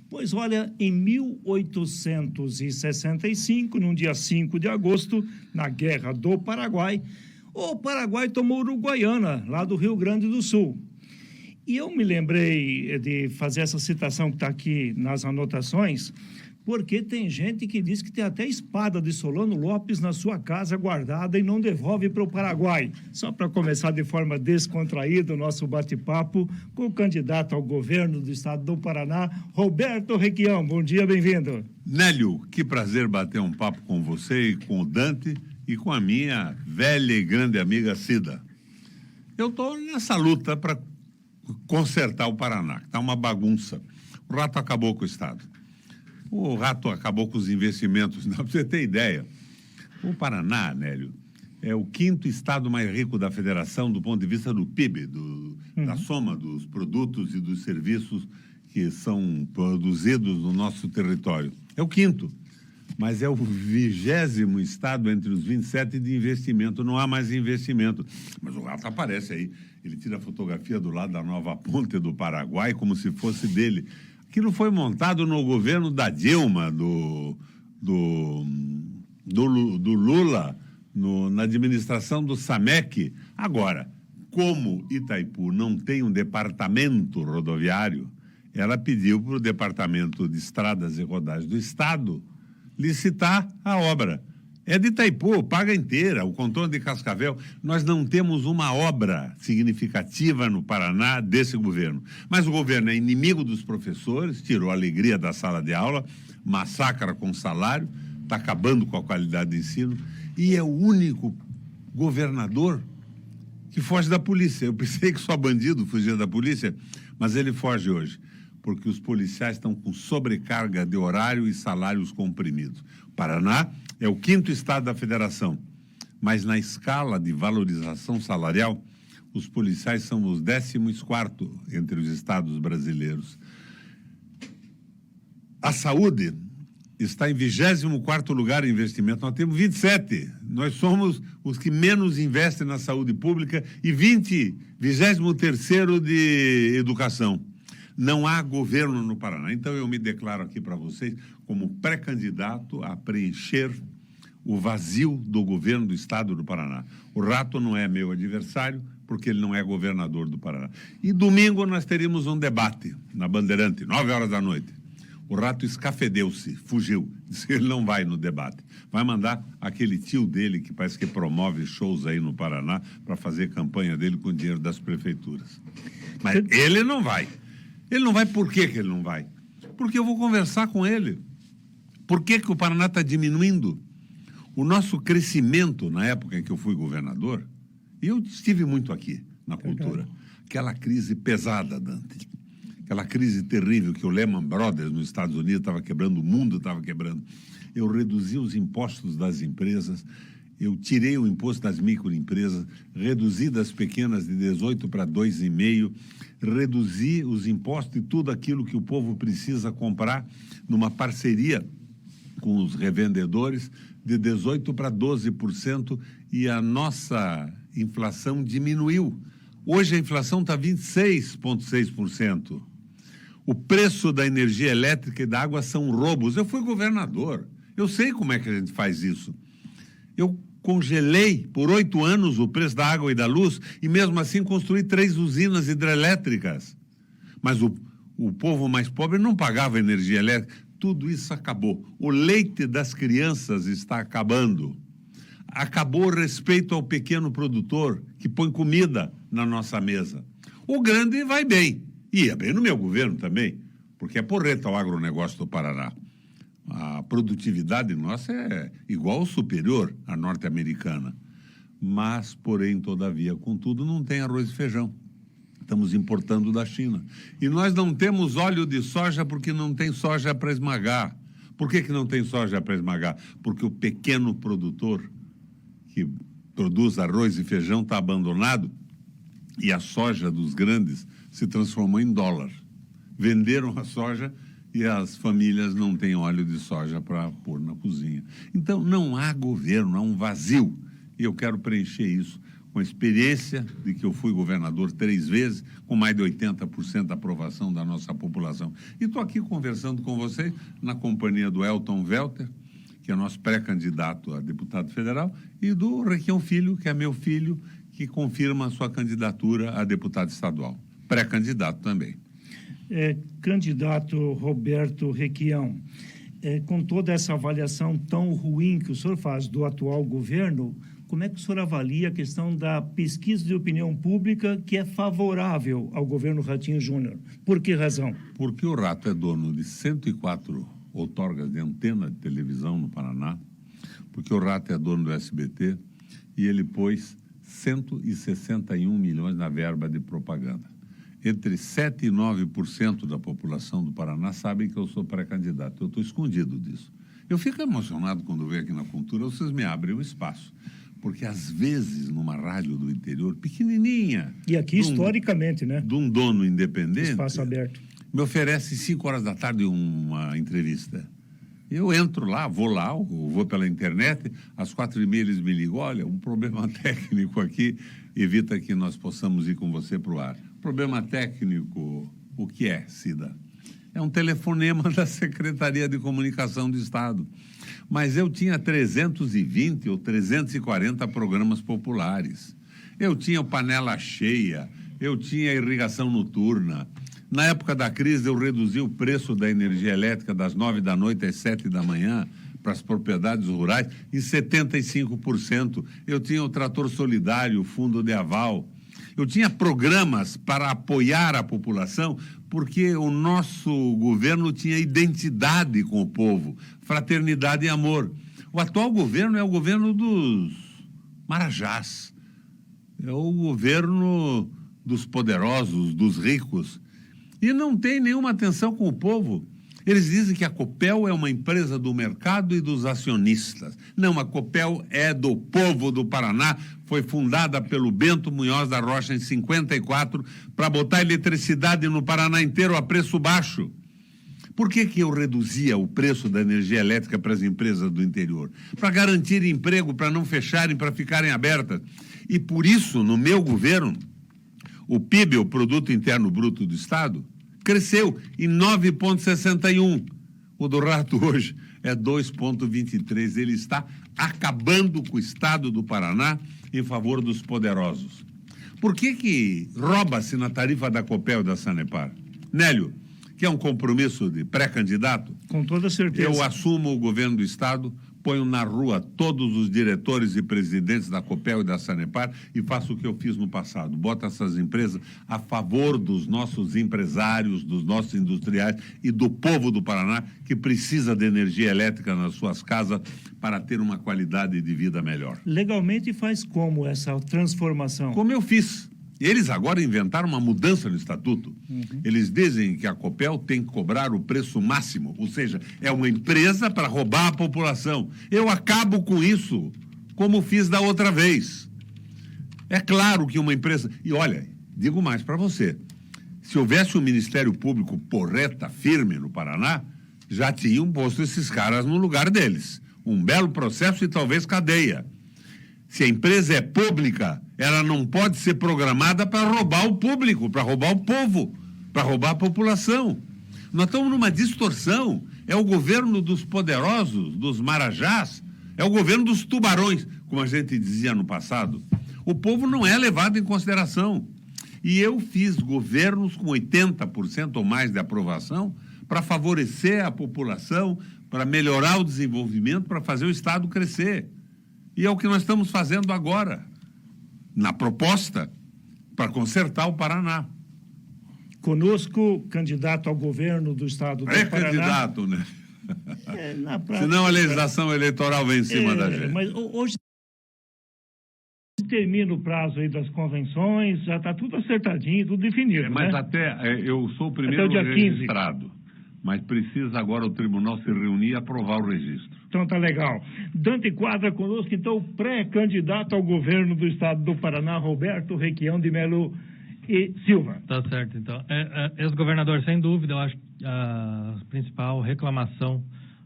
Pois olha, em 1865, no dia 5 de agosto, na Guerra do Paraguai, o Paraguai tomou Uruguaiana, lá do Rio Grande do Sul. E eu me lembrei de fazer essa citação que está aqui nas anotações, porque tem gente que diz que tem até espada de Solano Lopes na sua casa guardada e não devolve para o Paraguai. Só para começar de forma descontraída o nosso bate-papo com o candidato ao governo do estado do Paraná, Roberto Requião. Bom dia, bem-vindo. Nélio, que prazer bater um papo com você e com o Dante e com a minha velha e grande amiga Cida. Eu estou nessa luta para consertar o Paraná, que está uma bagunça. O rato acabou com o estado. O rato acabou com os investimentos. Não, para você ter ideia, o Paraná, Nélio, é o 5º estado mais rico da federação do ponto de vista do PIB, da soma dos produtos e dos serviços que são produzidos no nosso território. É o 5º, mas é o 20º estado entre os 27 de investimento. Não há mais investimento. Mas o rato aparece aí. Ele tira a fotografia do lado da nova ponte do Paraguai como se fosse dele. Aquilo foi montado no governo da Dilma, do Lula, na administração do Samec. Agora, como Itaipu não tem um departamento rodoviário, ela pediu para o Departamento de Estradas e Rodagens do Estado licitar a obra. É de Itaipu, paga inteira, o contorno de Cascavel. Nós não temos uma obra significativa no Paraná desse governo. Mas o governo é inimigo dos professores, tirou a alegria da sala de aula, massacra com salário, está acabando com a qualidade de ensino e é o único governador que foge da polícia. Eu pensei que só bandido fugia da polícia, mas ele foge hoje, porque os policiais estão com sobrecarga de horário e salários comprimidos. O Paraná é o 5º estado da federação, mas na escala de valorização salarial, os policiais são os 14º entre os estados brasileiros. A saúde está em 24º lugar em investimento, nós temos 27. Nós somos os que menos investem na saúde pública e 23º de educação. Não há governo no Paraná. Então, eu me declaro aqui para vocês como pré-candidato a preencher o vazio do governo do estado do Paraná. O rato não é meu adversário, porque ele não é governador do Paraná. E domingo nós teríamos um debate na Bandeirante, 9h da noite. O rato escafedeu-se, fugiu, disse que ele não vai no debate. Vai mandar aquele tio dele, que parece que promove shows aí no Paraná, para fazer campanha dele com o dinheiro das prefeituras. Mas ele não vai. Ele não vai, por que ele não vai? Porque eu vou conversar com ele. Por que o Paraná está diminuindo? O nosso crescimento, na época em que eu fui governador, e eu estive muito aqui, na cultura, aquela crise pesada, Dante, aquela crise terrível que o Lehman Brothers nos Estados Unidos estava quebrando, o mundo estava quebrando. Eu reduzi os impostos das empresas, eu tirei o imposto das microempresas, reduzi das pequenas de 18 para 2,5%, reduzi os impostos e tudo aquilo que o povo precisa comprar numa parceria com os revendedores de 18% para 12% e a nossa inflação diminuiu. Hoje a inflação está 26,6%. O preço da energia elétrica e da água são roubos. Eu fui governador, eu sei como é que a gente faz isso. Eu congelei por 8 anos o preço da água e da luz e mesmo assim construí 3 usinas hidrelétricas. Mas o povo mais pobre não pagava energia elétrica. Tudo isso acabou. O leite das crianças está acabando. Acabou o respeito ao pequeno produtor que põe comida na nossa mesa. O grande vai bem. E ia bem no meu governo também, porque é porreta o agronegócio do Paraná. A produtividade nossa é igual ou superior à norte-americana. Mas, porém, todavia, contudo, não tem arroz e feijão. Estamos importando da China. E nós não temos óleo de soja porque não tem soja para esmagar. Por que não tem soja para esmagar? Porque o pequeno produtor que produz arroz e feijão está abandonado e a soja dos grandes se transformou em dólar. Venderam a soja e as famílias não têm óleo de soja para pôr na cozinha. Então, não há governo, há um vazio. E eu quero preencher isso com a experiência de que eu fui governador 3 vezes, com mais de 80% da aprovação da nossa população. E estou aqui conversando com vocês na companhia do Elton Welter, que é nosso pré-candidato a deputado federal, e do Requião Filho, que é meu filho, que confirma a sua candidatura a deputado estadual. Pré-candidato também. Candidato Roberto Requião, com toda essa avaliação tão ruim que o senhor faz do atual governo, como é que o senhor avalia a questão da pesquisa de opinião pública que é favorável ao governo Ratinho Júnior? Por que razão? Porque o Rato é dono de 104 outorgas de antena de televisão no Paraná, porque o Rato é dono do SBT e ele pôs 161 milhões na verba de propaganda. Entre 7% e 9% da população do Paraná sabem que eu sou pré-candidato. Eu estou escondido disso. Eu fico emocionado quando venho aqui na Cultura, vocês me abrem um espaço. Porque, às vezes, numa rádio do interior, pequenininha... E aqui, historicamente, né? De um dono independente... Espaço aberto. Me oferece 5 horas da tarde uma entrevista. Eu entro lá, vou pela internet, às 4h30 eles me ligam, olha, um problema técnico aqui, evita que nós possamos ir com você para o ar. Problema técnico, o que é, Cida? É um telefonema da Secretaria de Comunicação do Estado. Mas eu tinha 320 ou 340 programas populares. Eu tinha panela cheia, eu tinha irrigação noturna. Na época da crise, eu reduzi o preço da energia elétrica das 9 da noite às 7 da manhã para as propriedades rurais em 75%. Eu tinha o trator solidário, o fundo de aval. Eu tinha programas para apoiar a população, porque o nosso governo tinha identidade com o povo, fraternidade e amor. O atual governo é o governo dos marajás, é o governo dos poderosos, dos ricos, e não tem nenhuma atenção com o povo. Eles dizem que a Copel é uma empresa do mercado e dos acionistas. Não, a Copel é do povo do Paraná, foi fundada pelo Bento Munhoz da Rocha em 54 para botar eletricidade no Paraná inteiro a preço baixo. Por que eu reduzia o preço da energia elétrica para as empresas do interior? Para garantir emprego, para não fecharem, para ficarem abertas. E por isso, no meu governo, o PIB, o Produto Interno Bruto do Estado, cresceu em 9,61. O do Rato hoje é 2,23. Ele está acabando com o Estado do Paraná em favor dos poderosos. Por que rouba-se na tarifa da Copel e da Sanepar? Nélio, que é um compromisso de pré-candidato? Com toda certeza. Eu assumo o governo do Estado, ponho na rua todos os diretores e presidentes da Copel e da Sanepar e faço o que eu fiz no passado. Boto essas empresas a favor dos nossos empresários, dos nossos industriais e do povo do Paraná que precisa de energia elétrica nas suas casas para ter uma qualidade de vida melhor. Legalmente faz como essa transformação? Como eu fiz. Eles agora inventaram uma mudança no estatuto. Eles dizem que a Copel tem que cobrar o preço máximo, ou seja, é uma empresa para roubar a população. Eu acabo com isso, como fiz da outra vez. É claro que uma empresa... E olha, digo mais para você, se houvesse um Ministério Público porreta, firme no Paraná, já tinham posto esses caras no lugar deles. Um belo processo e talvez cadeia. Se a empresa é pública, ela não pode ser programada para roubar o público, para roubar o povo, para roubar a população. Nós estamos numa distorção. É o governo dos poderosos, dos marajás, é o governo dos tubarões, como a gente dizia no passado. O povo não é levado em consideração. E eu fiz governos com 80% ou mais de aprovação para favorecer a população, para melhorar o desenvolvimento, para fazer o Estado crescer. E é o que nós estamos fazendo agora, na proposta para consertar o Paraná. Conosco, candidato ao governo do Estado do Paraná. É candidato, né? Na prática, senão a legislação eleitoral vem em cima da gente. Mas hoje termina o prazo aí das convenções, já está tudo acertadinho, tudo definido, Mas né? até eu sou o primeiro até o dia 15. registrado, mas precisa agora o tribunal se reunir e aprovar o registro. Então tá legal. Dante Quadra conosco, então, o pré-candidato ao governo do Estado do Paraná, Roberto Requião de Melo e Silva. Tá certo, então. Ex-governador, sem dúvida, eu acho que a principal reclamação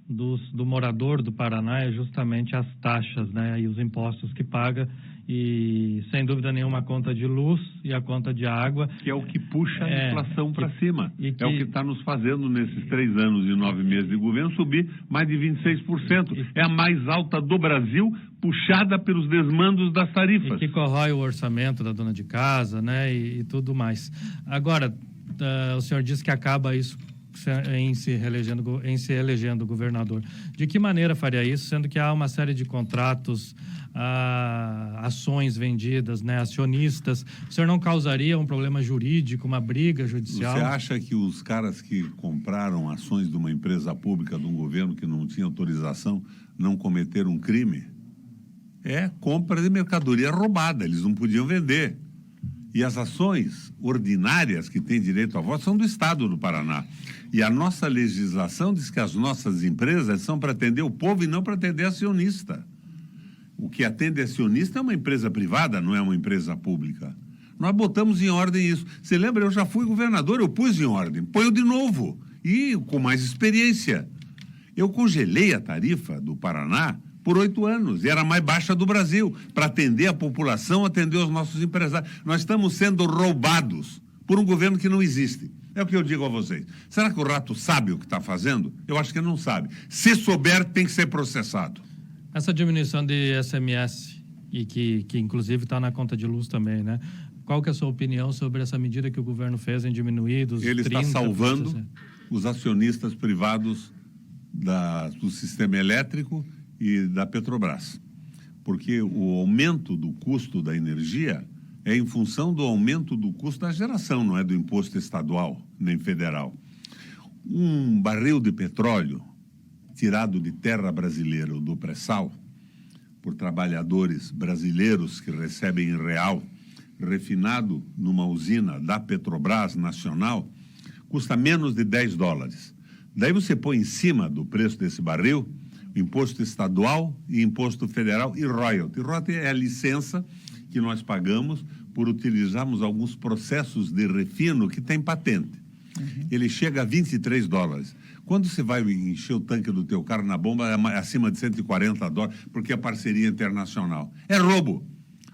do morador do Paraná é justamente as taxas, né, e os impostos que paga, e sem dúvida nenhuma a conta de luz e a conta de água. Que é o que puxa a inflação para cima. É o que está nos fazendo, nesses 3 anos e 9 meses de governo, subir mais de 26%. É a mais alta do Brasil, puxada pelos desmandos das tarifas. E que corrói o orçamento da dona de casa, né, e tudo mais. Agora, o senhor disse que acaba isso em se elegendo governador. De que maneira faria isso, sendo que há uma série de contratos, ações vendidas, né, acionistas? O senhor não causaria um problema jurídico, uma briga judicial? Você acha que os caras que compraram ações de uma empresa pública, de um governo que não tinha autorização, não cometeram um crime? É compra de mercadoria roubada, eles não podiam vender. E as ações ordinárias que têm direito a voto são do Estado do Paraná. E a nossa legislação diz que as nossas empresas são para atender o povo e não para atender acionista. O que atende acionista é uma empresa privada, não é uma empresa pública. Nós botamos em ordem isso. Você lembra, eu já fui governador, eu pus em ordem. Ponho de novo. E com mais experiência. Eu congelei a tarifa do Paraná por 8 anos, e era a mais baixa do Brasil, para atender a população, atender os nossos empresários. Nós estamos sendo roubados por um governo que não existe. É o que eu digo a vocês. Será que o rato sabe o que está fazendo? Eu acho que não sabe. Se souber, tem que ser processado. Essa diminuição de SMS, e que inclusive está na conta de luz também, né? Qual que é a sua opinião sobre essa medida que o governo fez em diminuir dos 30%? Ele está salvando os acionistas privados do sistema elétrico e da Petrobras, porque o aumento do custo da energia é em função do aumento do custo da geração, não é do imposto estadual nem federal. Um barril de petróleo tirado de terra brasileira ou do pré-sal, por trabalhadores brasileiros que recebem em real, refinado numa usina da Petrobras nacional, custa menos de $10. Daí você põe em cima do preço desse barril imposto estadual e imposto federal e royalty. Royalty é a licença que nós pagamos por utilizarmos alguns processos de refino que tem patente. Ele chega a $23. Quando você vai encher o tanque do teu carro na bomba, é acima de $140, porque é parceria internacional. É roubo.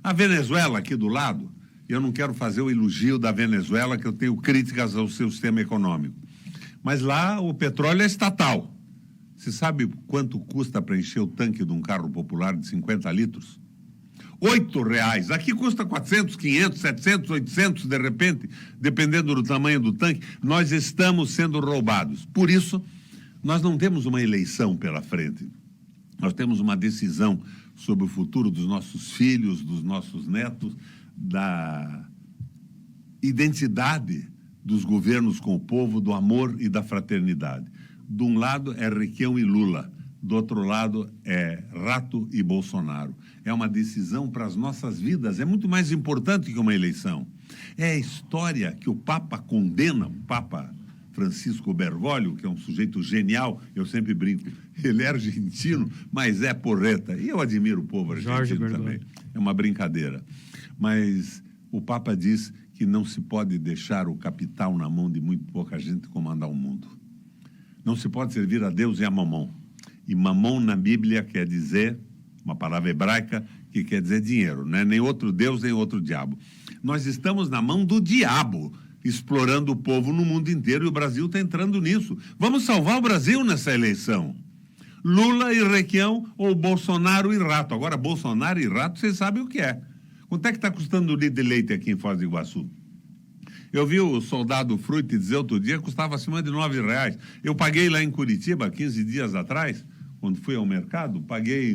A Venezuela, aqui do lado, eu não quero fazer o elogio da Venezuela, que eu tenho críticas ao seu sistema econômico. Mas lá o petróleo é estatal. Você sabe quanto custa para encher o tanque de um carro popular de 50 litros? R$8. Aqui custa 400, 500, 700, 800, de repente, dependendo do tamanho do tanque. Nós estamos sendo roubados. Por isso, nós não temos uma eleição pela frente. Nós temos uma decisão sobre o futuro dos nossos filhos, dos nossos netos, da identidade dos governos com o povo, do amor e da fraternidade. De um lado é Requião e Lula, do outro lado é Rato e Bolsonaro. É uma decisão para as nossas vidas, é muito mais importante que uma eleição. É a história que o Papa condena, o Papa Francisco Bergoglio, que é um sujeito genial, eu sempre brinco, ele é argentino, mas é porreta. E eu admiro o povo argentino também. É uma brincadeira. Mas o Papa diz que não se pode deixar o capital na mão de muito pouca gente comandar o mundo. Não se pode servir a Deus e a Mamon. E Mamon na Bíblia quer dizer, uma palavra hebraica, que quer dizer dinheiro, né? Nem outro Deus, nem outro diabo. Nós estamos na mão do diabo, explorando o povo no mundo inteiro, e o Brasil está entrando nisso. Vamos salvar o Brasil nessa eleição. Lula e Requião ou Bolsonaro e Rato. Agora, Bolsonaro e Rato, vocês sabem o que é. Quanto é que está custando o litro de leite aqui em Foz do Iguaçu? Eu vi o soldado Frutti dizer outro dia que custava acima de R$9. Eu paguei lá em Curitiba, 15 dias atrás, quando fui ao mercado, paguei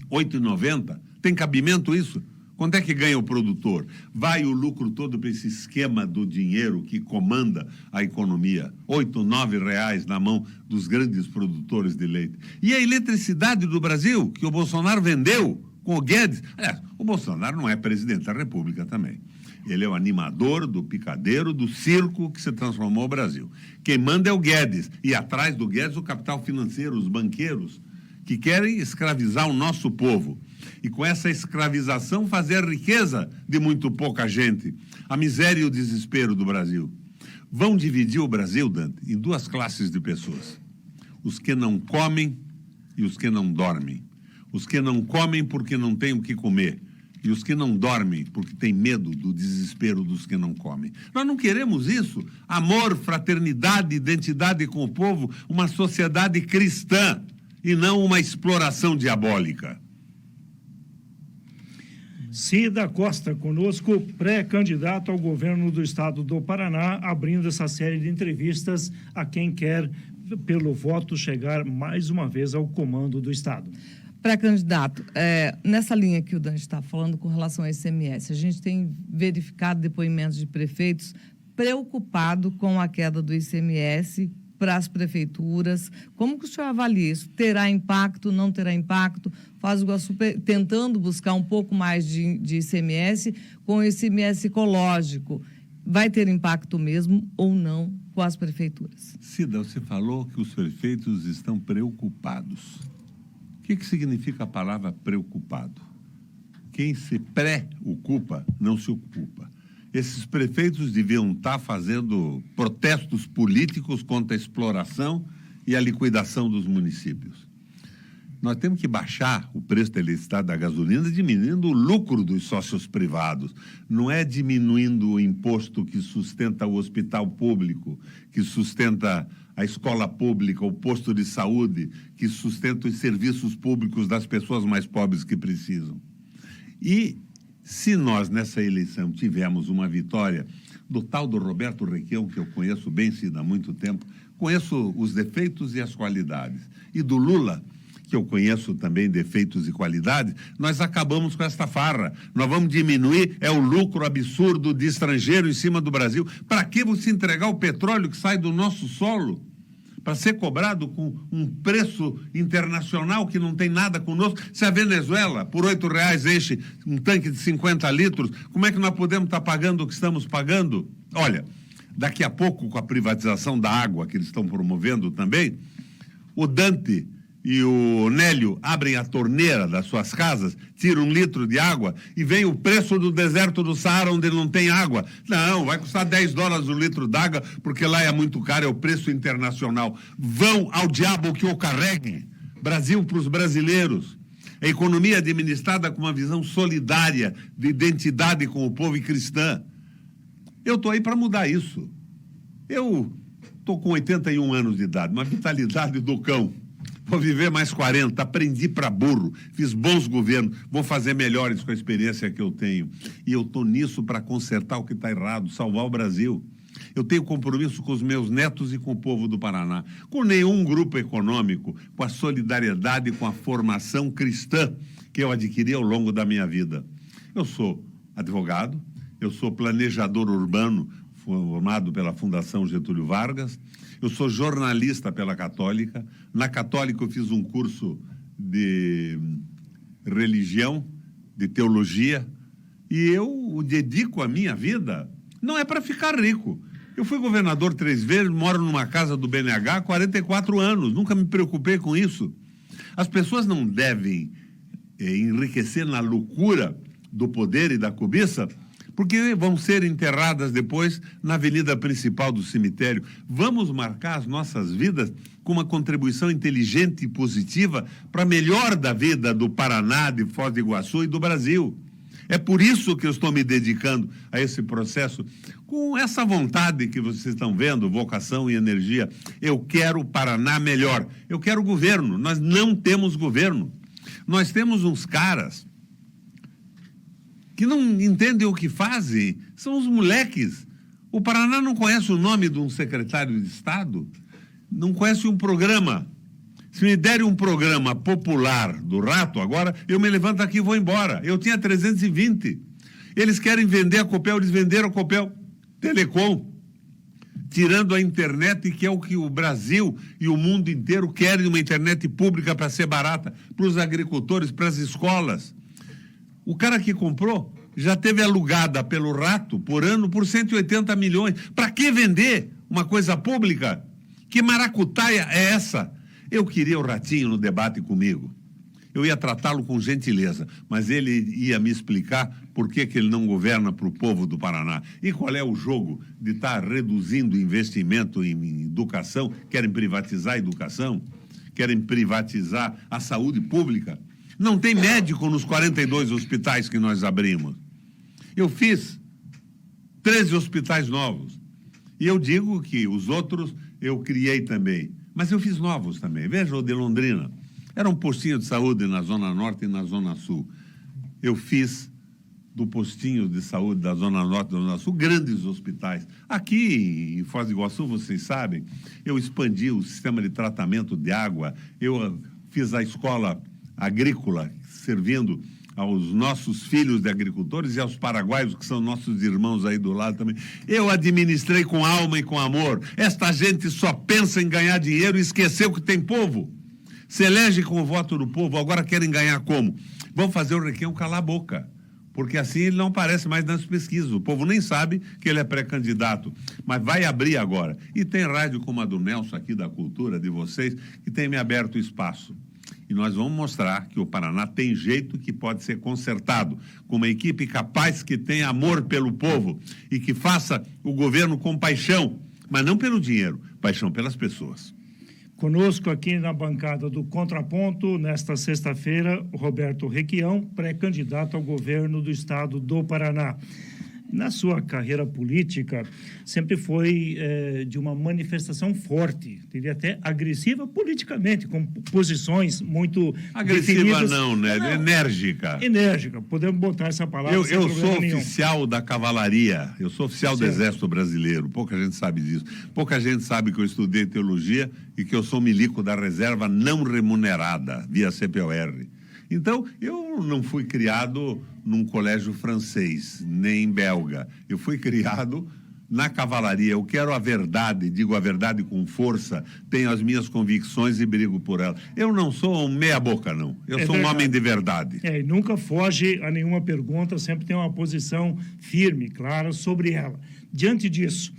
R$8,90. Tem cabimento isso? Quanto é que ganha o produtor? Vai o lucro todo para esse esquema do dinheiro que comanda a economia. R$8, R$9 na mão dos grandes produtores de leite. E a eletricidade do Brasil, que o Bolsonaro vendeu com o Guedes. Aliás, o Bolsonaro não é presidente da República também. Ele é o animador do picadeiro, do circo que se transformou o Brasil. Quem manda é o Guedes. E atrás do Guedes o capital financeiro, os banqueiros, que querem escravizar o nosso povo. E com essa escravização fazer a riqueza de muito pouca gente. A miséria e o desespero do Brasil. Vão dividir o Brasil, Dante, em duas classes de pessoas. os que não comem e os que não dormem. Os que não comem porque não têm o que comer. E os que não dormem porque têm medo do desespero dos que não comem. Nós não queremos isso. Amor, fraternidade, identidade com o povo, uma sociedade cristã e não uma exploração diabólica. Cida Costa, conosco, pré-candidato ao governo do estado do Paraná, abrindo essa série de entrevistas a quem quer, pelo voto, chegar mais uma vez ao comando do estado. Pré-candidato, nessa linha que o Dante está falando com relação ao ICMS, a gente tem verificado depoimentos de prefeitos preocupados com a queda do ICMS para as prefeituras. Como que o senhor avalia isso? Terá impacto, não terá impacto? Foz do Iguaçu tentando buscar um pouco mais de ICMS com o ICMS ecológico. Vai ter impacto mesmo ou não com as prefeituras? Cida, você falou que os prefeitos estão preocupados. O que significa a palavra preocupado? Quem se preocupa não se ocupa. Esses prefeitos deviam estar fazendo protestos políticos contra a exploração e a liquidação dos municípios. Nós temos que baixar o preço da eletricidade da gasolina, diminuindo o lucro dos sócios privados. Não é diminuindo o imposto que sustenta o hospital público, que sustenta a escola pública, o posto de saúde, que sustenta os serviços públicos das pessoas mais pobres que precisam. E se nós, nessa eleição, tivermos uma vitória do tal do Roberto Requião, que eu conheço bem, Cida, há muito tempo, conheço os defeitos e as qualidades, e do Lula, que eu conheço também defeitos e qualidades, nós acabamos com esta farra. Nós vamos diminuir o lucro absurdo de estrangeiro em cima do Brasil. Para que você entregar o petróleo que sai do nosso solo? Para ser cobrado com um preço internacional que não tem nada conosco. Se a Venezuela, por R$8 enche um tanque de 50 litros, como é que nós podemos estar pagando o que estamos pagando? Olha, daqui a pouco, com a privatização da água que eles estão promovendo também, o Dante e o Nélio abrem a torneira das suas casas, tiram 1 litro de água e vem o preço do deserto do Saara, onde não tem água. Não, vai custar $10 o litro d'água, porque lá é muito caro, é o preço internacional. Vão ao diabo que o carregue. Brasil para os brasileiros. A economia administrada com uma visão solidária, de identidade com o povo e cristã. Eu estou aí para mudar isso. Eu estou com 81 anos de idade, uma vitalidade do cão. Vou viver mais 40, aprendi para burro, fiz bons governos, vou fazer melhores com a experiência que eu tenho. E eu estou nisso para consertar o que está errado, salvar o Brasil. Eu tenho compromisso com os meus netos e com o povo do Paraná, com nenhum grupo econômico, com a solidariedade, com a formação cristã que eu adquiri ao longo da minha vida. Eu sou advogado, eu sou planejador urbano, formado pela Fundação Getúlio Vargas. Eu sou jornalista pela Católica. Na Católica eu fiz um curso de religião, de teologia, e eu dedico a minha vida, não é para ficar rico. Eu fui governador 3 vezes, moro numa casa do BNH há 44 anos, nunca me preocupei com isso. As pessoas não devem enriquecer na loucura do poder e da cobiça, porque vão ser enterradas depois na avenida principal do cemitério. Vamos marcar as nossas vidas com uma contribuição inteligente e positiva para a melhor da vida do Paraná, de Foz do Iguaçu e do Brasil. É por isso que eu estou me dedicando a esse processo, com essa vontade que vocês estão vendo, vocação e energia. Eu quero o Paraná melhor. Eu quero governo. Nós não temos governo. Nós temos uns caras que não entendem o que fazem, são os moleques. O Paraná não conhece o nome de um secretário de Estado, não conhece um programa. Se me derem um programa popular do rato, agora eu me levanto aqui e vou embora. Eu tinha 320. Eles querem vender a Copel, eles venderam a Copel Telecom, tirando a internet, que é o que o Brasil e o mundo inteiro querem, uma internet pública para ser barata, para os agricultores, para as escolas. O cara que comprou já teve alugada pelo rato por ano por 180 milhões. Para que vender uma coisa pública? Que maracutaia é essa? Eu queria o Ratinho no debate comigo. eu ia tratá-lo com gentileza, mas ele ia me explicar por que ele não governa para o povo do Paraná. E qual é o jogo de estar reduzindo investimento em educação? Querem privatizar a educação? Querem privatizar a saúde pública? Não tem médico nos 42 hospitais que nós abrimos. Eu fiz 13 hospitais novos. E eu digo que os outros eu criei também. Mas eu fiz novos também. Veja o de Londrina. Era um postinho de saúde na Zona Norte e na Zona Sul. Eu fiz do postinho de saúde da Zona Norte e da Zona Sul grandes hospitais. Aqui em Foz do Iguaçu, vocês sabem, eu expandi o sistema de tratamento de água, eu fiz a escola agrícola, servindo aos nossos filhos de agricultores e aos paraguaios, que são nossos irmãos aí do lado também. Eu administrei com alma e com amor. Esta gente só pensa em ganhar dinheiro e esqueceu que tem povo. Se elege com o voto do povo, agora querem ganhar como? Vão fazer o Requião calar a boca, porque assim ele não aparece mais nas pesquisas. O povo nem sabe que ele é pré-candidato, mas vai abrir agora. E tem rádio como a do Nelson aqui, da Cultura, de vocês, que tem me aberto espaço. E nós vamos mostrar que o Paraná tem jeito, que pode ser consertado, com uma equipe capaz, que tem amor pelo povo e que faça o governo com paixão, mas não pelo dinheiro, paixão pelas pessoas. Conosco aqui na bancada do Contraponto, nesta sexta-feira, Roberto Requião, pré-candidato ao governo do estado do Paraná. Na sua carreira política, sempre foi de uma manifestação forte, diria até agressiva politicamente, com posições muito agressiva definidas. Não, né? Não, enérgica. Enérgica, podemos botar essa palavra. Eu sou oficial da cavalaria, eu sou oficial do Exército Brasileiro, pouca gente sabe disso. Pouca gente sabe que eu estudei teologia e que eu sou milico da reserva não remunerada, via CPOR. Então, eu não fui criado num colégio francês, nem belga. Eu fui criado na cavalaria. Eu quero a verdade, digo a verdade com força, tenho as minhas convicções e brigo por elas. Eu não sou um meia-boca, não. Eu sou um homem de verdade. E nunca foge a nenhuma pergunta, sempre tem uma posição firme, clara sobre ela. Diante disso,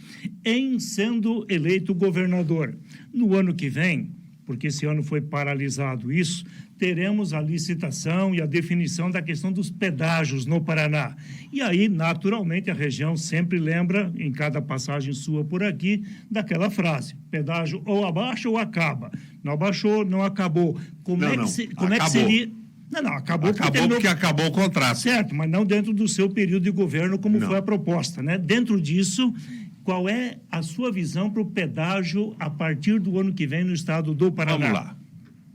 em sendo eleito governador, no ano que vem, porque esse ano foi paralisado isso, teremos a licitação e a definição da questão dos pedágios no Paraná. E aí, naturalmente, a região sempre lembra, em cada passagem sua por aqui, daquela frase: pedágio ou abaixa ou acaba. Não abaixou, não acabou. Como é que seria... Não, acabou porque acabou o contrato. Certo, mas não dentro do seu período de governo, como foi a proposta, né? Dentro disso, qual é a sua visão para o pedágio a partir do ano que vem no estado do Paraná? Vamos lá.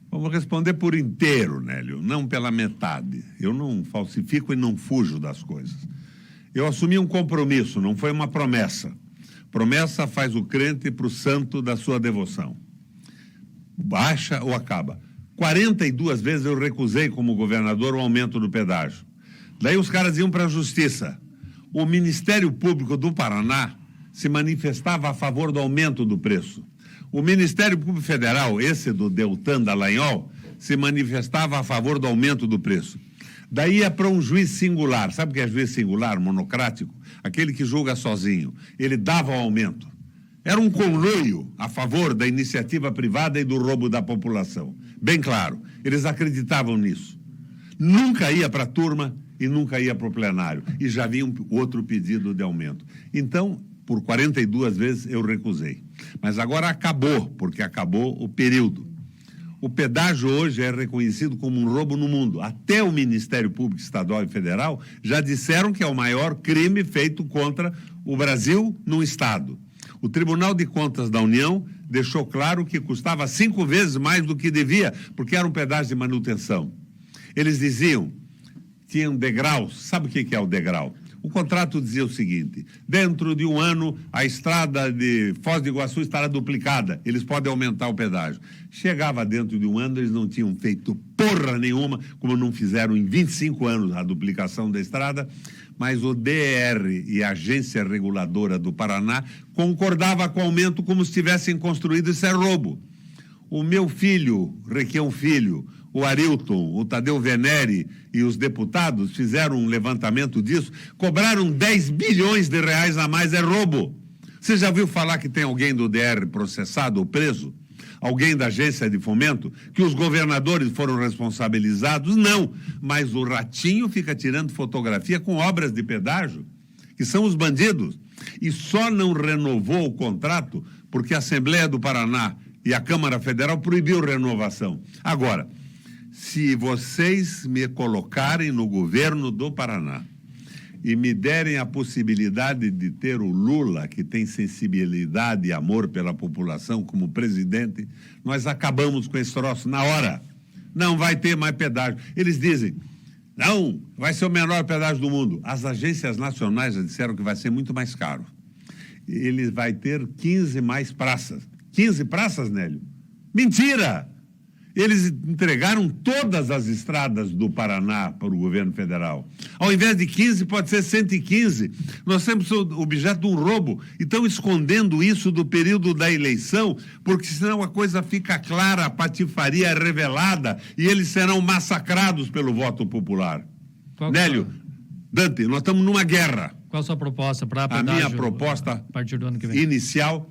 Vamos responder por inteiro, Nélio, não pela metade. Eu não falsifico e não fujo das coisas. Eu assumi um compromisso, não foi uma promessa. Promessa faz o crente para o santo da sua devoção. Baixa ou acaba. 42 vezes eu recusei como governador o aumento do pedágio. Daí os caras iam para a justiça. O Ministério Público do Paraná se manifestava a favor do aumento do preço. O Ministério Público Federal, esse do Deltan Dallagnol, se manifestava a favor do aumento do preço. Daí ia para um juiz singular. Sabe o que é juiz singular, monocrático? Aquele que julga sozinho. Ele dava o aumento. Era um conluio a favor da iniciativa privada e do roubo da população. Bem claro, eles acreditavam nisso. Nunca ia para a turma e nunca ia para o plenário. E já havia outro pedido de aumento. Então, por 42 vezes eu recusei. Mas agora acabou, porque acabou o período. O pedágio hoje é reconhecido como um roubo no mundo. Até o Ministério Público Estadual e Federal já disseram que é o maior crime feito contra o Brasil num Estado. O Tribunal de Contas da União deixou claro que custava 5 vezes mais do que devia, porque era um pedágio de manutenção. Eles diziam, tinham degraus. Sabe o que é o degrau? O contrato dizia o seguinte: dentro de um ano a estrada de Foz do Iguaçu estará duplicada, eles podem aumentar o pedágio. Chegava dentro de um ano, eles não tinham feito porra nenhuma, como não fizeram em 25 anos a duplicação da estrada, mas o DER e a Agência Reguladora do Paraná concordava com o aumento como se tivessem construído. Isso é roubo. O meu filho, Requião Filho, o Arilton, o Tadeu Venere e os deputados fizeram um levantamento disso, cobraram 10 bilhões de reais a mais, é roubo. Você já viu falar que tem alguém do DR processado ou preso? Alguém da agência de fomento? Que os governadores foram responsabilizados? Não. Mas o ratinho fica tirando fotografia com obras de pedágio, que são os bandidos. E só não renovou o contrato porque a Assembleia do Paraná e a Câmara Federal proibiu renovação. Agora, se vocês me colocarem no governo do Paraná e me derem a possibilidade de ter o Lula, que tem sensibilidade e amor pela população, como presidente, nós acabamos com esse troço na hora. Não vai ter mais pedágio. Eles dizem, não, vai ser o menor pedágio do mundo. As agências nacionais já disseram que vai ser muito mais caro. Ele vai ter 15 mais praças. 15 praças, Nélio? Mentira! Eles entregaram todas as estradas do Paraná para o governo federal. Ao invés de 15, pode ser 115. Nós temos objeto de um roubo. E estão escondendo isso do período da eleição, porque senão a coisa fica clara, a patifaria é revelada e eles serão massacrados pelo voto popular. Nélio, Dante, nós estamos numa guerra. Qual a sua proposta para a minha proposta a partir do ano que vem? Inicial,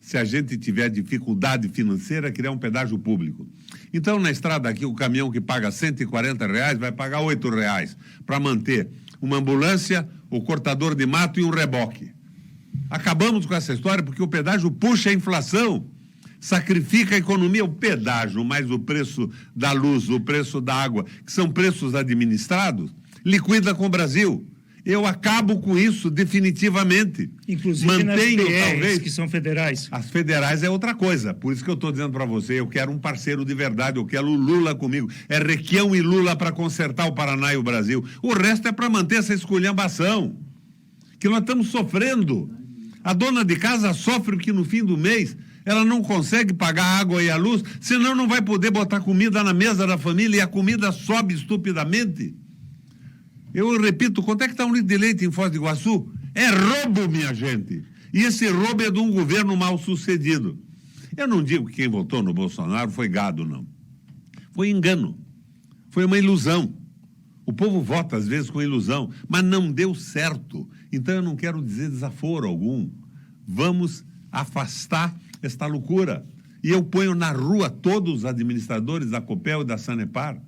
se a gente tiver dificuldade financeira, criar um pedágio público. Então, na estrada aqui, o caminhão que paga R$140 vai pagar R$8 para manter uma ambulância, o cortador de mato e um reboque. Acabamos com essa história porque o pedágio puxa a inflação, sacrifica a economia. O pedágio mais o preço da luz, o preço da água, que são preços administrados, liquida com o Brasil. Eu acabo com isso definitivamente. Inclusive mantenho, nas PRs, talvez, que são federais. As federais é outra coisa. Por isso que eu estou dizendo para você, eu quero um parceiro de verdade, eu quero o Lula comigo. É Requião e Lula para consertar o Paraná e o Brasil. O resto é para manter essa esculhambação, que nós estamos sofrendo. A dona de casa sofre porque no fim do mês ela não consegue pagar a água e a luz, senão não vai poder botar comida na mesa da família e a comida sobe estupidamente. Eu repito, quanto é que está um litro de leite em Foz do Iguaçu? É roubo, minha gente. E esse roubo é de um governo mal sucedido. Eu não digo que quem votou no Bolsonaro foi gado, não. Foi engano. Foi uma ilusão. O povo vota, às vezes, com ilusão, mas não deu certo. Então, eu não quero dizer desaforo algum. Vamos afastar esta loucura. E eu ponho na rua todos os administradores da Copel e da Sanepar.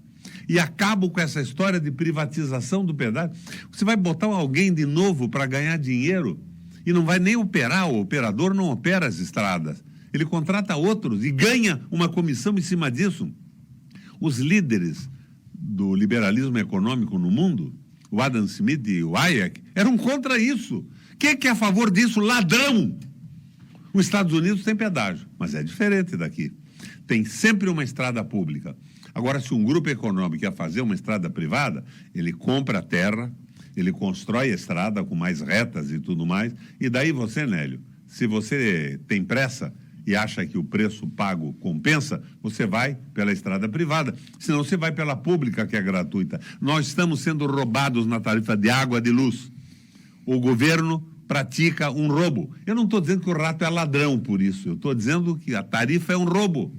E acabo com essa história de privatização do pedágio. Você vai botar alguém de novo para ganhar dinheiro e não vai nem operar, o operador não opera as estradas. Ele contrata outros e ganha uma comissão em cima disso. Os líderes do liberalismo econômico no mundo, o Adam Smith e o Hayek, eram contra isso. Quem é que é a favor disso? Ladrão! Os Estados Unidos tem pedágio, mas é diferente daqui. Tem sempre uma estrada pública. Agora, se um grupo econômico quer fazer uma estrada privada, ele compra a terra, ele constrói a estrada com mais retas e tudo mais, e daí você, Nélio, se você tem pressa e acha que o preço pago compensa, você vai pela estrada privada, senão você vai pela pública, que é gratuita. Nós estamos sendo roubados na tarifa de água, de luz. O governo pratica um roubo. Eu não estou dizendo que o rato é ladrão por isso, eu estou dizendo que a tarifa é um roubo,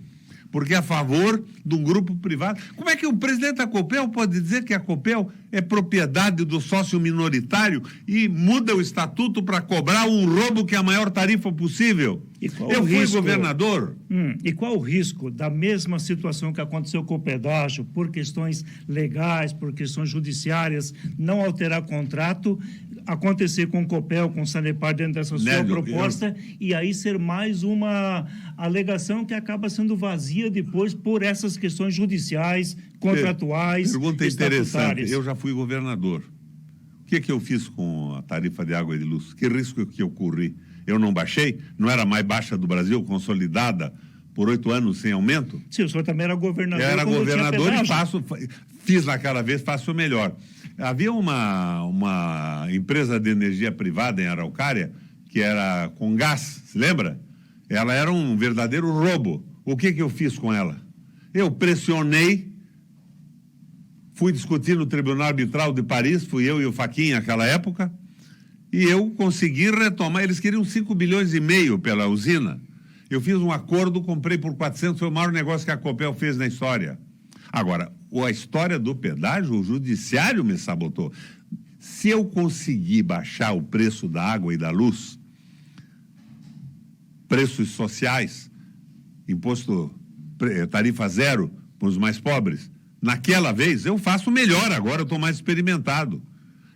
porque é a favor de um grupo privado. Como é que o presidente da Copel pode dizer que a Copel é propriedade do sócio minoritário e muda o estatuto para cobrar um roubo que é a maior tarifa possível? Eu fui governador. E qual o risco da mesma situação que aconteceu com o pedágio, por questões legais, por questões judiciárias, não alterar contrato, acontecer com o Copel, com o Sanepar dentro dessa sua proposta, e aí ser mais uma alegação que acaba sendo vazia depois por essas questões judiciais, contratuais, pergunta interessante. Eu já fui governador. O que eu fiz com a tarifa de água e de luz? Que risco que eu corri? Eu não baixei? Não era a mais baixa do Brasil, consolidada por 8 anos sem aumento? Sim, o senhor também era governador. Eu era governador e fiz naquela vez, faço melhor. Havia uma empresa de energia privada em Araucária, que era com gás, se lembra? Ela era um verdadeiro roubo. O que eu fiz com ela? Eu pressionei, fui discutir no Tribunal Arbitral de Paris, fui eu e o Fachin naquela época, e eu consegui retomar. Eles queriam 5,5 bilhões pela usina. Eu fiz um acordo, comprei por 400, foi o maior negócio que a Copel fez na história. Agora, a história do pedágio, o judiciário me sabotou. Se eu conseguir baixar o preço da água e da luz, preços sociais, tarifa zero para os mais pobres. Naquela vez, eu faço melhor agora, eu estou mais experimentado.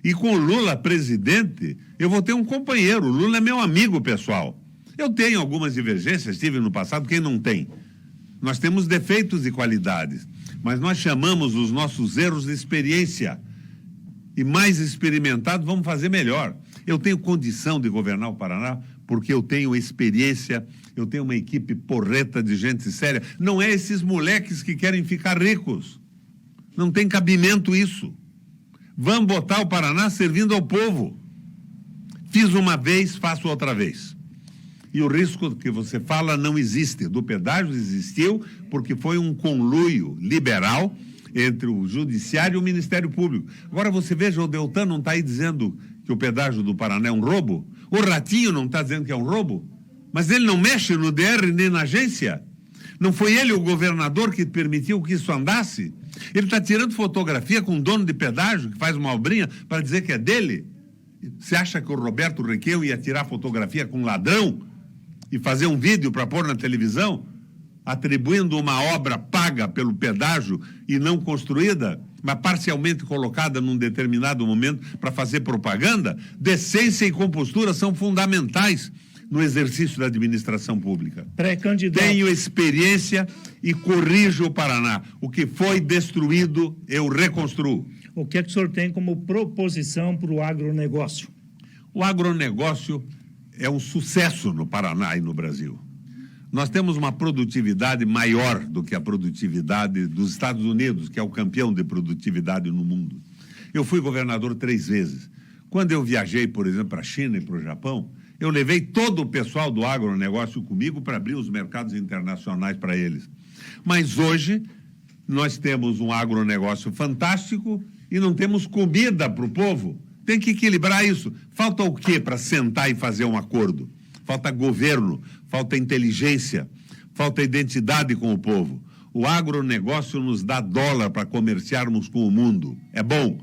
E com o Lula presidente, eu vou ter um companheiro. O Lula é meu amigo pessoal. Eu tenho algumas divergências, tive no passado, quem não tem? Nós temos defeitos e qualidades, mas nós chamamos os nossos erros de experiência. E mais experimentado, vamos fazer melhor. Eu tenho condição de governar o Paraná porque eu tenho experiência, eu tenho uma equipe porreta de gente séria. Não é esses moleques que querem ficar ricos. Não tem cabimento isso. Vamos botar o Paraná servindo ao povo. Fiz uma vez, faço outra vez. E o risco que você fala não existe. Do pedágio existiu porque foi um conluio liberal entre o Judiciário e o Ministério Público. Agora você veja, o Deltan não está aí dizendo que o pedágio do Paraná é um roubo? O Ratinho não está dizendo que é um roubo? Mas ele não mexe no DR nem na agência? Não foi ele o governador que permitiu que isso andasse? Ele está tirando fotografia com um dono de pedágio que faz uma obrinha para dizer que é dele? Você acha que o Roberto Requião ia tirar fotografia com um ladrão e fazer um vídeo para pôr na televisão, atribuindo uma obra paga pelo pedágio e não construída, mas parcialmente colocada num determinado momento para fazer propaganda? Decência e compostura são fundamentais no exercício da administração pública. Pré-candidato. Tenho experiência e corrijo o Paraná. O que foi destruído, eu reconstruo. O que é que o senhor tem como proposição para o agronegócio? O agronegócio é um sucesso no Paraná e no Brasil. Nós temos uma produtividade maior do que a produtividade dos Estados Unidos, que é o campeão de produtividade no mundo. Eu fui governador 3 vezes. Quando eu viajei, por exemplo, para a China e para o Japão, eu levei todo o pessoal do agronegócio comigo para abrir os mercados internacionais para eles. Mas hoje, nós temos um agronegócio fantástico e não temos comida para o povo. Tem que equilibrar isso. Falta o quê para sentar e fazer um acordo? Falta governo, falta inteligência, falta identidade com o povo. O agronegócio nos dá dólar para comerciarmos com o mundo. É bom.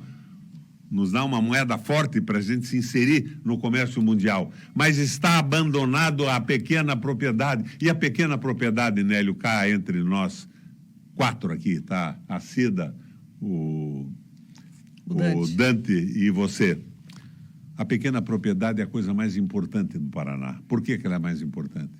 Nos dá uma moeda forte para a gente se inserir no comércio mundial. Mas está abandonado a pequena propriedade. E a pequena propriedade, Nélio, cá entre nós 4 aqui, tá? A Cida, o Dante e você. A pequena propriedade é a coisa mais importante do Paraná. Por que ela é mais importante?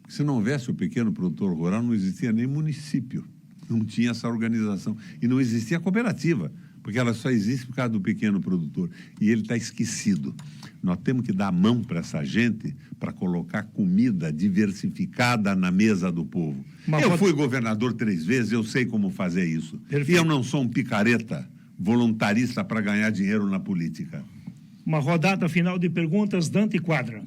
Porque se não houvesse o pequeno produtor rural, não existia nem município. Não tinha essa organização. E não existia cooperativa, porque ela só existe por causa do pequeno produtor. E ele está esquecido. Nós temos que dar a mão para essa gente para colocar comida diversificada na mesa do povo. Eu fui governador 3 vezes, eu sei como fazer isso. Perfeito. E eu não sou um picareta voluntarista para ganhar dinheiro na política. Uma rodada final de perguntas, Dante Quadra.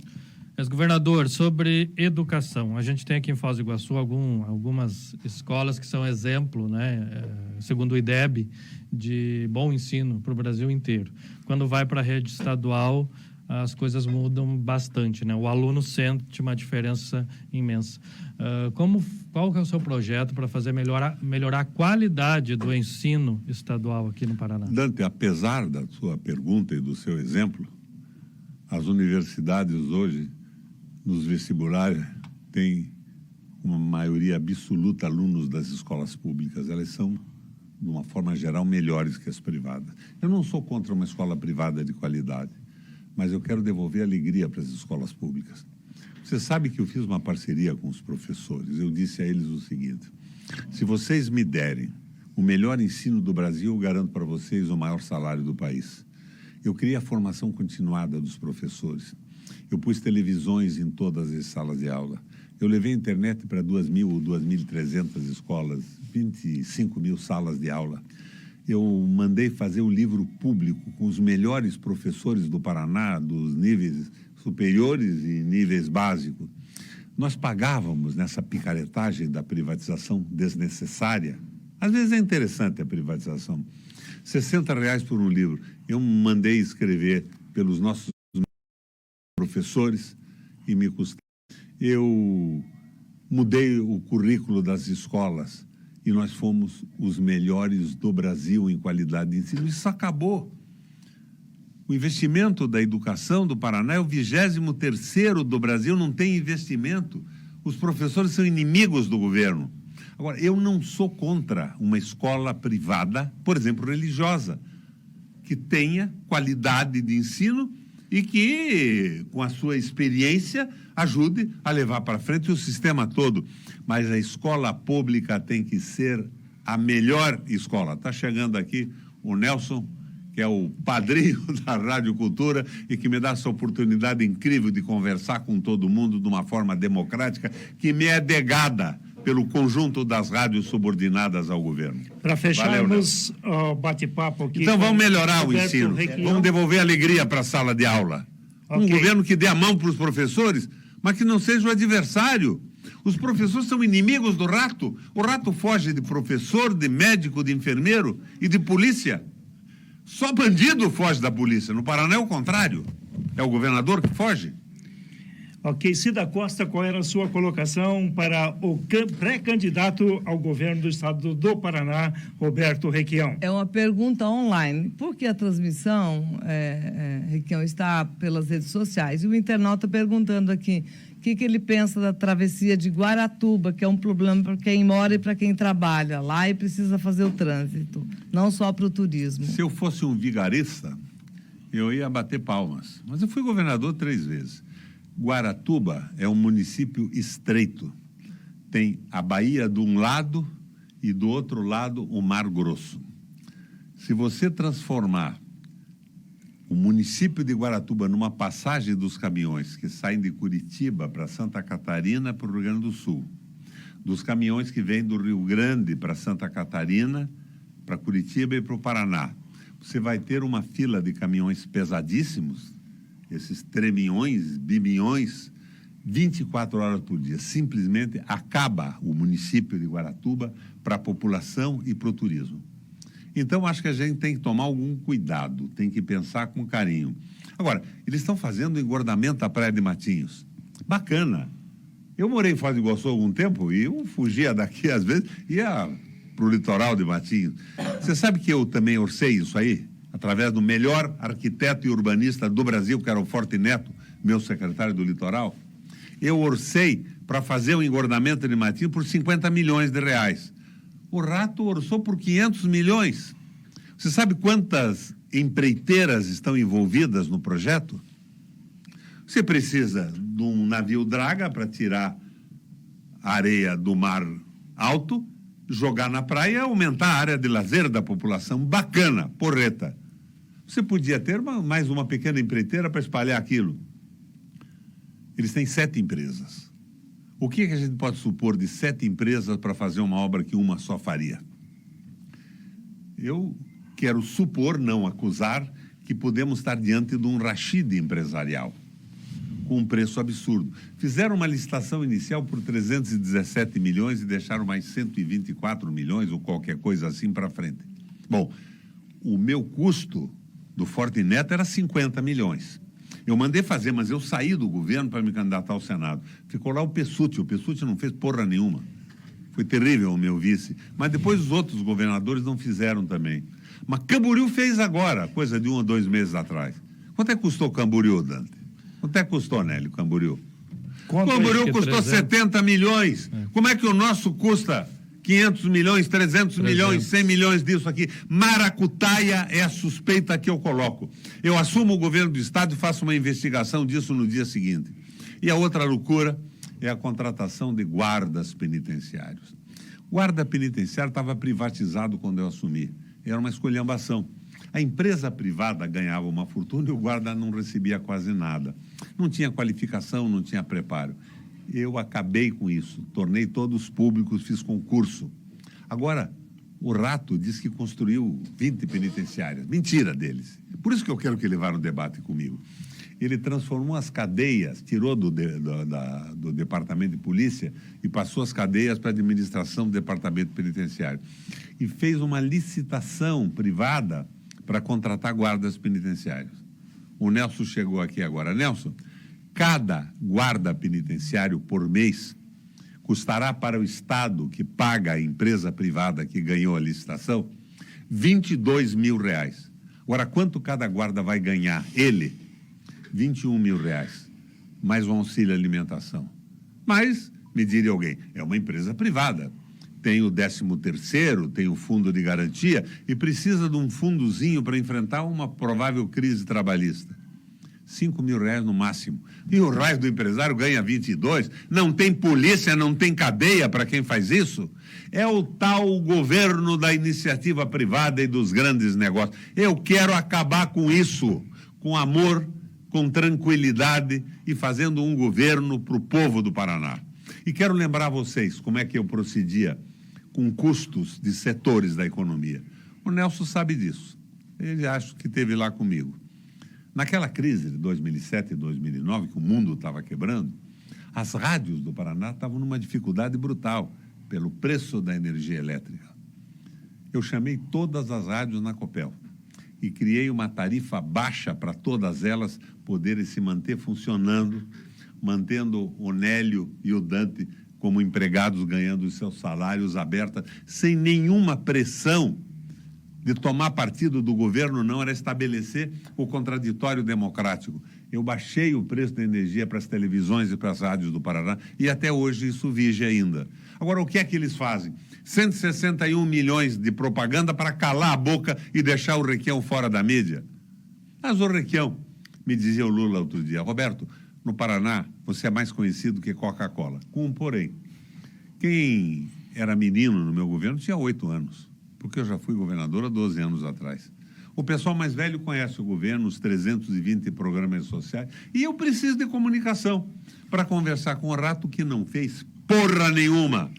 Ex-governador, sobre educação, a gente tem aqui em Foz do Iguaçu algumas escolas que são exemplo, né, segundo o IDEB, de bom ensino para o Brasil inteiro. Quando vai para a rede estadual, as coisas mudam bastante, né? O aluno sente uma diferença imensa. Qual que é o seu projeto para fazer melhorar a qualidade do ensino estadual aqui no Paraná? Dante, apesar da sua pergunta e do seu exemplo, as universidades hoje, nos vestibulares, têm uma maioria absoluta alunos das escolas públicas. Elas são, de uma forma geral, melhores que as privadas. Eu não sou contra uma escola privada de qualidade, mas eu quero devolver alegria para as escolas públicas. Você sabe que eu fiz uma parceria com os professores. Eu disse a eles o seguinte: se vocês me derem o melhor ensino do Brasil, eu garanto para vocês o maior salário do país. Eu criei a formação continuada dos professores. Eu pus televisões em todas as salas de aula. Eu levei a internet para 2.000 ou 2.300 escolas, 25.000 salas de aula. Eu mandei fazer o livro público com os melhores professores do Paraná, dos níveis superiores e níveis básicos. Nós pagávamos nessa picaretagem da privatização desnecessária. Às vezes é interessante a privatização. R$60 por um livro. Eu mandei escrever pelos nossos professores e me custou. Eu mudei o currículo das escolas e nós fomos os melhores do Brasil em qualidade de ensino. Isso acabou. O investimento da educação do Paraná é o 23º do Brasil, não tem investimento. Os professores são inimigos do governo. Agora, eu não sou contra uma escola privada, por exemplo, religiosa, que tenha qualidade de ensino e que, com a sua experiência, ajude a levar para frente o sistema todo. Mas a escola pública tem que ser a melhor escola. Está chegando aqui o Nelson, que é o padrinho da Rádio Cultura e que me dá essa oportunidade incrível de conversar com todo mundo de uma forma democrática, que me é negada pelo conjunto das rádios subordinadas ao governo. Para fecharmos o bate-papo aqui... Então vamos melhorar o Roberto ensino, Requião. vamos devolver alegria para a sala de aula. Um Ok. governo que dê a mão para os professores, mas que não seja o adversário. Os professores são inimigos do rato. O rato foge de professor, de médico, de enfermeiro e de polícia. Só bandido foge da polícia. No Paraná é o contrário. É o governador que foge. Ok, Cida Costa, qual era a sua colocação para o pré-candidato ao governo do estado do Paraná, Roberto Requião? É uma pergunta online. Porque a transmissão, Requião, está pelas redes sociais. E o internauta perguntando aqui o que ele pensa da travessia de Guaratuba, que é um problema para quem mora e para quem trabalha lá e precisa fazer o trânsito, não só para o turismo. Se eu fosse um vigarista, eu ia bater palmas. Mas eu fui governador 3 vezes. Guaratuba é um município estreito. Tem a Bahia de um lado e do outro lado o Mar Grosso. Se você transformar o município de Guaratuba numa passagem dos caminhões que saem de Curitiba para Santa Catarina, para o Rio Grande do Sul, dos caminhões que vêm do Rio Grande para Santa Catarina, para Curitiba e para o Paraná, você vai ter uma fila de caminhões pesadíssimos, esses treminhões, biminhões, 24 horas por dia. Simplesmente acaba o município de Guaratuba para a população e para o turismo. Então, acho que a gente tem que tomar algum cuidado, tem que pensar com carinho. Agora, eles estão fazendo engordamento da Praia de Matinhos. Bacana. Eu morei em Foz do Iguaçu há algum tempo e eu fugia daqui, às vezes, ia para o litoral de Matinhos. Você sabe que eu também orcei isso aí? Através do melhor arquiteto e urbanista do Brasil, que era o Forte Neto, meu secretário do litoral. Eu orcei para fazer o engordamento de Matinhos por 50 milhões de reais. O rato orçou por 500 milhões. Você sabe quantas empreiteiras estão envolvidas no projeto? Você precisa de um navio draga para tirar a areia do mar alto, jogar na praia e aumentar a área de lazer da população. Bacana, porreta. Você podia ter mais uma pequena empreiteira para espalhar aquilo. Eles têm 7 empresas. O que a gente pode supor de 7 empresas para fazer uma obra que uma só faria? Eu quero supor, não acusar, que podemos estar diante de um rachide empresarial, com um preço absurdo. Fizeram uma licitação inicial por 317 milhões e deixaram mais 124 milhões ou qualquer coisa assim para frente. Bom, o meu custo do Forte Neto era 50 milhões. Eu mandei fazer, mas eu saí do governo para me candidatar ao Senado. Ficou lá o Pessutti não fez porra nenhuma. Foi terrível o meu vice. Mas depois os outros governadores não fizeram também. Mas Camboriú fez agora, coisa de 1 ou 2 meses atrás. Quanto é que custou Camboriú, Dante? Quanto é que custou, Nélio, Camboriú? Camboriú custou 70 milhões. Como é que o nosso custa 500 milhões, 300 milhões, 100 milhões disso aqui? Maracutaia é a suspeita que eu coloco. Eu assumo o governo do Estado e faço uma investigação disso no dia seguinte. E a outra loucura é a contratação de guardas penitenciários. Guarda penitenciário estava privatizado quando eu assumi. Era uma esculhambação. A empresa privada ganhava uma fortuna e o guarda não recebia quase nada. Não tinha qualificação, não tinha preparo. Eu acabei com isso, tornei todos públicos, fiz concurso. Agora, o rato diz que construiu 20 penitenciárias. Mentira deles. Por isso que eu quero que ele vá no debate comigo. Ele transformou as cadeias, tirou do departamento de polícia e passou as cadeias para a administração do departamento penitenciário. E fez uma licitação privada para contratar guardas penitenciários. O Nelson chegou aqui agora. Nelson, cada guarda penitenciário por mês custará para o Estado, que paga a empresa privada que ganhou a licitação, 22 mil reais. Agora, quanto cada guarda vai ganhar? Ele, 21 mil reais, mais um auxílio alimentação. Mas me diria alguém. É uma empresa privada. Tem o 13º, tem o fundo de garantia e precisa de um fundozinho para enfrentar uma provável crise trabalhista. R$5.000 no máximo. E o raio do empresário ganha 22. Não tem polícia, não tem cadeia para quem faz isso. É o tal governo da iniciativa privada e dos grandes negócios. Eu quero acabar com isso, com amor, com tranquilidade e fazendo um governo para o povo do Paraná. E quero lembrar a vocês como é que eu procedia com custos de setores da economia. O Nelson sabe disso. Ele acho que esteve lá comigo. Naquela crise de 2007 e 2009, que o mundo estava quebrando, as rádios do Paraná estavam numa dificuldade brutal pelo preço da energia elétrica. Eu chamei todas as rádios na Copel e criei uma tarifa baixa para todas elas poderem se manter funcionando, mantendo o Nélio e o Dante como empregados ganhando os seus salários abertos, sem nenhuma pressão de tomar partido do governo, não, era estabelecer o contraditório democrático. Eu baixei o preço da energia para as televisões e para as rádios do Paraná e até hoje isso vige ainda. Agora, o que é que eles fazem? 161 milhões de propaganda para calar a boca e deixar o Requião fora da mídia. Mas o Requião, me dizia o Lula outro dia, Roberto, no Paraná você é mais conhecido que Coca-Cola. Com um porém. Quem era menino no meu governo tinha 8 anos. Porque eu já fui governador há 12 anos atrás. O pessoal mais velho conhece o governo, os 320 programas sociais, e eu preciso de comunicação para conversar com o rato que não fez porra nenhuma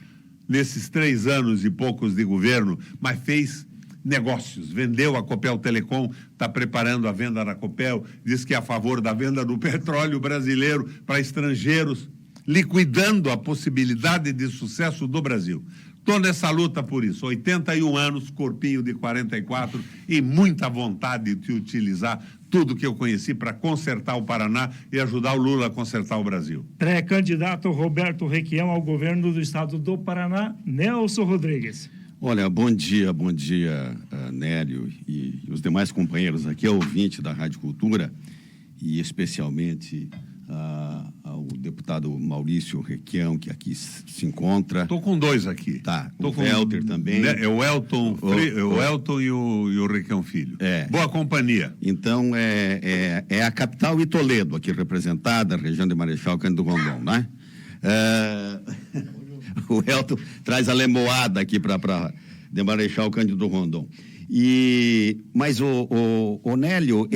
nesses 3 anos e poucos de governo, mas fez negócios, vendeu a Copel Telecom, está preparando a venda da Copel, diz que é a favor da venda do petróleo brasileiro para estrangeiros, liquidando a possibilidade de sucesso do Brasil. Estou nessa luta por isso, 81 anos, corpinho de 44 e muita vontade de utilizar tudo que eu conheci para consertar o Paraná e ajudar o Lula a consertar o Brasil. Pré-candidato Roberto Requião ao governo do estado do Paraná, Nelson Rodrigues. Olha, bom dia, Nélio e os demais companheiros aqui, ouvinte da Rádio Cultura e especialmente ao deputado Maurício Requião, que aqui se encontra. Estou com 2 aqui. Tá, o Welter também. É o Elton, o Elton e o Requião Filho. É. Boa companhia. Então, é a capital e Toledo aqui representada, a região de Marechal Cândido Rondon, né? O Elton traz a lemoada aqui para de Marechal Cândido Rondon. Mas o Nélio,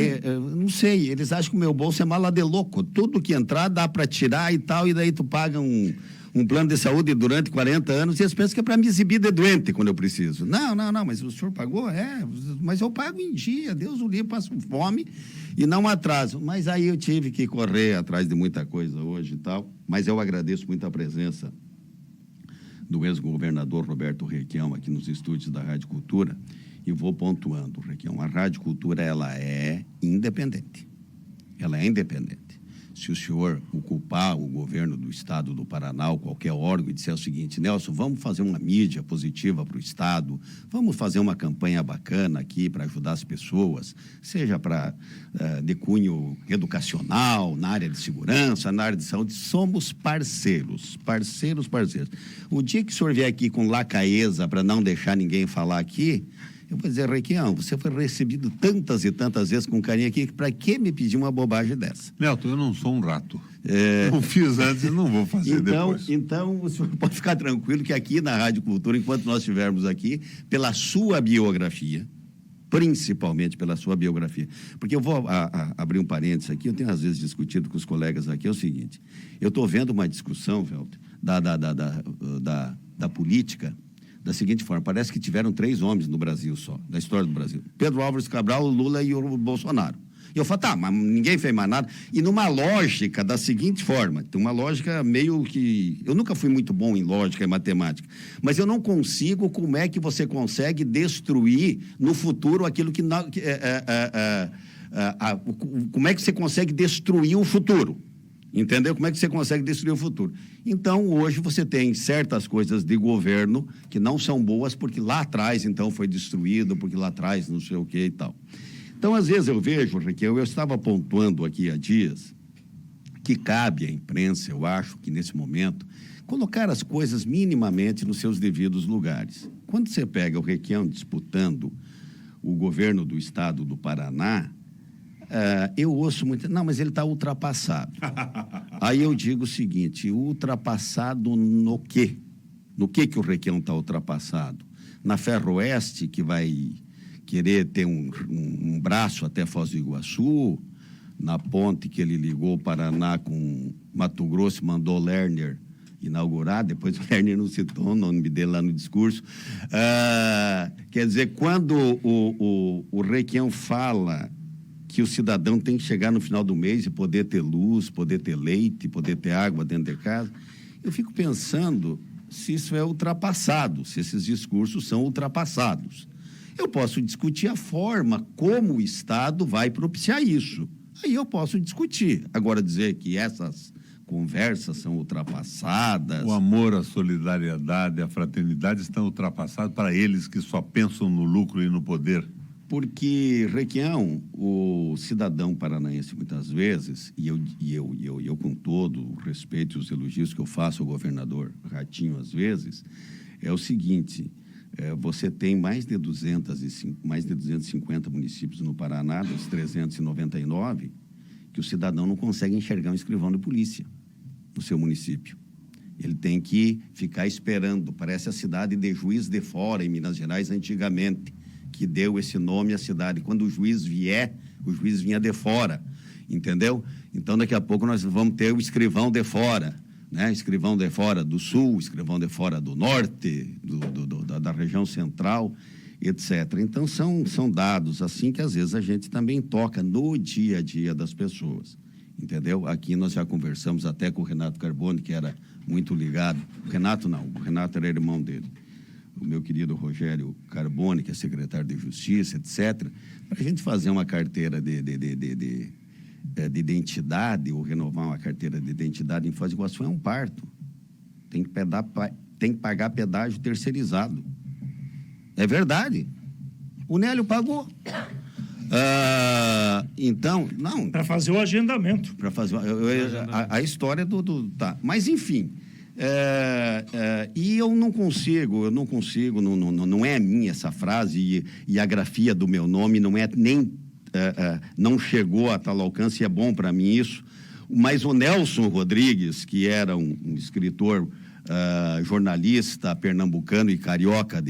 não sei, eles acham que o meu bolso é mala de louco. Tudo que entrar dá para tirar e tal, e daí tu paga um plano de saúde durante 40 anos e eles pensam que é para me exibir de doente quando eu preciso. Não, mas o senhor pagou? Mas eu pago em dia, Deus o livre, passo fome e não atraso. Mas aí eu tive que correr atrás de muita coisa hoje e tal, mas eu agradeço muito a presença do ex-governador Roberto Requião aqui nos estúdios da Rádio Cultura. E vou pontuando, Requião, a Rádio Cultura, ela é independente. Ela é independente. Se o senhor ocupar o governo do estado do Paraná, ou qualquer órgão, e disser o seguinte, Nelson, vamos fazer uma mídia positiva para o estado, vamos fazer uma campanha bacana aqui para ajudar as pessoas, seja para de cunho educacional, na área de segurança, na área de saúde, somos parceiros. O dia que o senhor vier aqui com lacaeza para não deixar ninguém falar aqui, eu vou dizer, Requião, você foi recebido tantas e tantas vezes com carinho aqui, para que me pedir uma bobagem dessa? Nelton, eu não sou um rato. Não fiz antes e não vou fazer depois. Então, o senhor pode ficar tranquilo que aqui na Rádio Cultura, enquanto nós estivermos aqui, pela sua biografia, principalmente pela sua biografia, porque eu vou abrir um parênteses aqui, eu tenho às vezes discutido com os colegas aqui, é o seguinte, eu estou vendo uma discussão, Velter, da política, da seguinte forma, parece que tiveram 3 homens no Brasil só, da história do Brasil. Pedro Álvares Cabral, o Lula e o Bolsonaro. E eu falo, tá, mas ninguém fez mais nada. E numa lógica da seguinte forma, tem uma lógica meio que... Eu nunca fui muito bom em lógica e matemática, mas eu não consigo como é que você consegue destruir no futuro aquilo que... como é que você consegue destruir o futuro? Entendeu? Como é que você consegue destruir o futuro? Então, hoje você tem certas coisas de governo que não são boas porque lá atrás, então, foi destruído, porque lá atrás não sei o que e tal. Então, às vezes eu vejo, Requião, eu estava pontuando aqui há dias que cabe à imprensa, eu acho que nesse momento, colocar as coisas minimamente nos seus devidos lugares. Quando você pega o Requião disputando o governo do estado do Paraná, eu ouço muito, não, mas ele está ultrapassado. Aí eu digo o seguinte, ultrapassado no quê? No que o Requião está ultrapassado? Na Ferroeste, que vai querer ter um braço até Foz do Iguaçu, na ponte que ele ligou o Paraná com Mato Grosso, mandou o Lerner inaugurar, depois o Lerner não citou o nome dele lá no discurso. Quer dizer, quando o Requião fala que o cidadão tem que chegar no final do mês e poder ter luz, poder ter leite, poder ter água dentro de casa, eu fico pensando se isso é ultrapassado, se esses discursos são ultrapassados. Eu posso discutir a forma como o Estado vai propiciar isso. Aí eu posso discutir. Agora, dizer que essas conversas são ultrapassadas... O amor, a solidariedade, a fraternidade estão ultrapassados para eles que só pensam no lucro e no poder. Porque, Requião, o cidadão paranaense, muitas vezes, e eu com todo o respeito e os elogios que eu faço ao governador Ratinho, às vezes, é o seguinte, você tem mais de 250 municípios no Paraná, dos 399, que o cidadão não consegue enxergar um escrivão de polícia no seu município. Ele tem que ficar esperando. Parece a cidade de Juiz de Fora, em Minas Gerais, antigamente, que deu esse nome à cidade. Quando o juiz vier, o juiz vinha de fora, entendeu? Então, daqui a pouco nós vamos ter o escrivão de fora, né? Escrivão de fora do sul, escrivão de fora do norte, da região central, etc. Então, são dados assim que, às vezes, a gente também toca no dia a dia das pessoas, entendeu? Aqui nós já conversamos até com o Renato Carbone, que era muito ligado. O Renato era irmão dele. O meu querido Rogério Carbone, que é secretário de Justiça, etc., para a gente fazer uma carteira de identidade, ou renovar uma carteira de identidade em Foz do Iguaçu, é um parto. Tem que pagar pedágio terceirizado. É verdade. O Nélio pagou. Então, não... Para fazer o agendamento. Para fazer a história Tá. Mas, enfim... e eu não consigo, não é minha essa frase, e a grafia do meu nome não é nem, não chegou a tal alcance, e é bom para mim isso, mas o Nelson Rodrigues, que era um escritor, jornalista pernambucano e carioca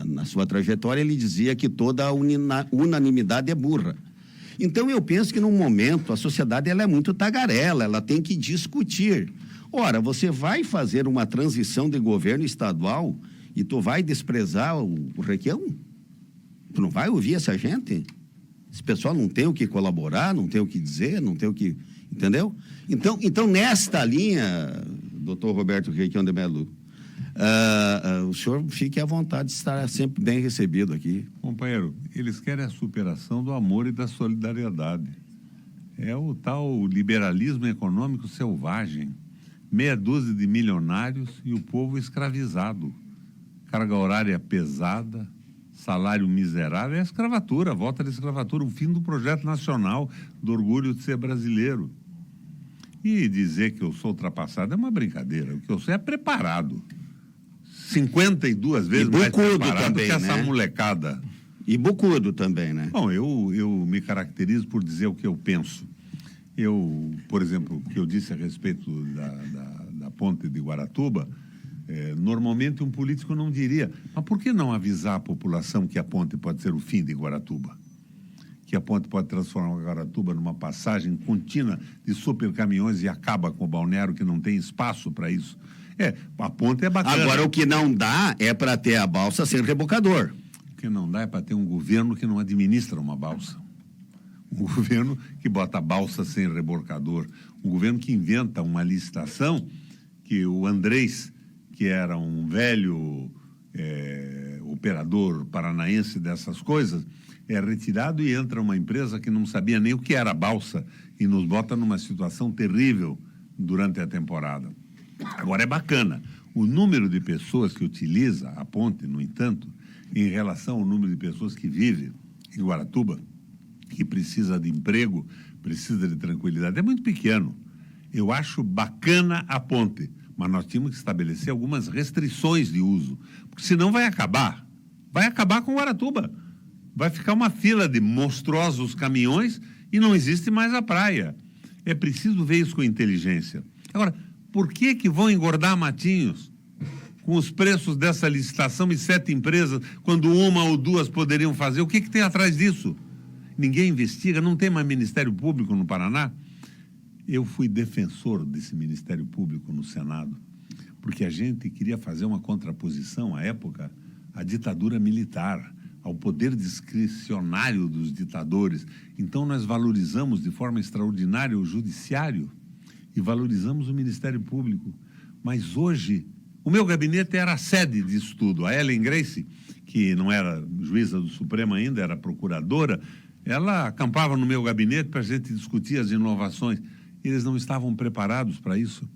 na sua trajetória, ele dizia que toda unanimidade é burra. Então, eu penso que, num momento, a sociedade ela é muito tagarela, ela tem que discutir. Ora, você vai fazer uma transição de governo estadual e tu vai desprezar o Requião? Tu não vai ouvir essa gente? Esse pessoal não tem o que colaborar, não tem o que dizer, não tem o que... Entendeu? Então nesta linha, doutor Roberto Requião de Melo, o senhor fique à vontade de estar sempre bem recebido aqui. Companheiro, eles querem a superação do amor e da solidariedade. É o tal liberalismo econômico selvagem. Meia dúzia de milionários e o povo escravizado. Carga horária pesada, salário miserável, é a escravatura, a volta da escravatura, o fim do projeto nacional, do orgulho de ser brasileiro. E dizer que eu sou ultrapassado é uma brincadeira. O que eu sou é preparado. 52 vezes mais preparado também, que essa molecada. E bocudo também, né? Bom, eu me caracterizo por dizer o que eu penso. Por exemplo, o que eu disse a respeito da ponte de Guaratuba, normalmente um político não diria, mas por que não avisar a população que a ponte pode ser o fim de Guaratuba? Que a ponte pode transformar Guaratuba numa passagem contínua de supercaminhões e acaba com o balneário, que não tem espaço para isso. A ponte é bacana. Agora, o que não dá é para ter a balsa sem rebocador. O que não dá é para ter um governo que não administra uma balsa. Um governo que bota balsa sem reborcador, um governo que inventa uma licitação que o Andrés, que era um velho operador paranaense dessas coisas, é retirado e entra uma empresa que não sabia nem o que era balsa e nos bota numa situação terrível durante a temporada. Agora, é bacana. O número de pessoas que utiliza a ponte, no entanto, em relação ao número de pessoas que vivem em Guaratuba, que precisa de emprego, precisa de tranquilidade, é muito pequeno. Eu acho bacana a ponte, mas nós tínhamos que estabelecer algumas restrições de uso, porque senão vai acabar com Guaratuba. Vai ficar uma fila de monstruosos caminhões e não existe mais a praia. É preciso ver isso com inteligência. Agora, por que vão engordar Matinhos com os preços dessa licitação e 7 empresas, quando uma ou duas poderiam fazer? O que tem atrás disso? Ninguém investiga, não tem mais Ministério Público no Paraná? Eu fui defensor desse Ministério Público no Senado, porque a gente queria fazer uma contraposição, à época, à ditadura militar, ao poder discricionário dos ditadores. Então, nós valorizamos de forma extraordinária o judiciário e valorizamos o Ministério Público. Mas hoje, o meu gabinete era a sede disso tudo. A Ellen Grace, que não era juíza do Supremo ainda, era procuradora, ela acampava no meu gabinete para a gente discutir as inovações. Eles não estavam preparados para isso.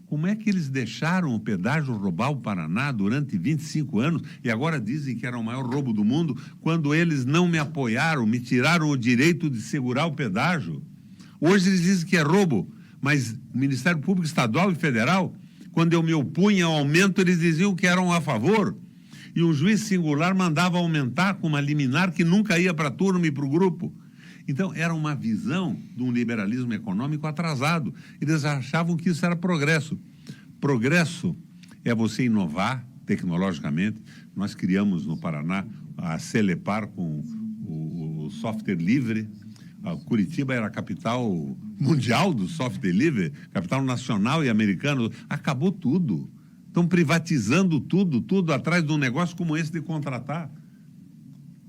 Como é que eles deixaram o pedágio roubar o Paraná durante 25 anos e agora dizem que era o maior roubo do mundo, quando eles não me apoiaram, me tiraram o direito de segurar o pedágio? Hoje eles dizem que é roubo, mas o Ministério Público Estadual e Federal, quando eu me opunha ao aumento, eles diziam que eram a favor. E um juiz singular mandava aumentar com uma liminar que nunca ia para a turma e para o grupo. Então, era uma visão de um liberalismo econômico atrasado. Eles achavam que isso era progresso. Progresso é você inovar tecnologicamente. Nós criamos no Paraná a Celepar com o software livre. A Curitiba era a capital mundial do software livre, capital nacional e americano. Acabou tudo. Estão privatizando tudo atrás de um negócio como esse de contratar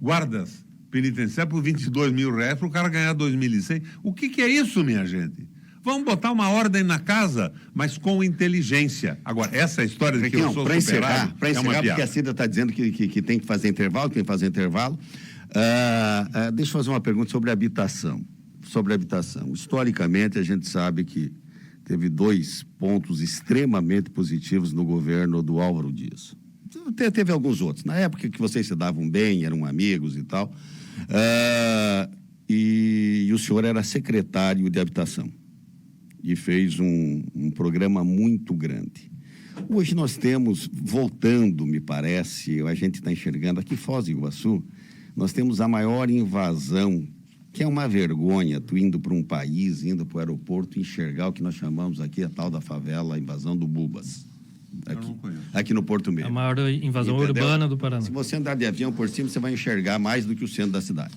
guardas penitenciário por R$22 mil para o cara ganhar 2.100. O que é isso, minha gente? Vamos botar uma ordem na casa, mas com inteligência. Agora, essa história de que eu sou superado para encerrar, uma piada. Porque a Cida está dizendo que tem que fazer intervalo, deixa eu fazer uma pergunta sobre habitação. Historicamente, a gente sabe que teve 2 pontos extremamente positivos no governo do Álvaro Dias. Teve alguns outros. Na época que vocês se davam bem, eram amigos e tal. E o senhor era secretário de habitação e fez um programa muito grande. Hoje nós temos, voltando, me parece, a gente está enxergando aqui em Foz do Iguaçu, nós temos a maior invasão, que é uma vergonha, tu indo para um país, indo para o aeroporto, enxergar o que nós chamamos aqui, a tal da favela, a invasão do Bubas. Aqui no Porto Mesmo. A maior invasão urbana do Paraná. Se você andar de avião por cima, você vai enxergar mais do que o centro da cidade.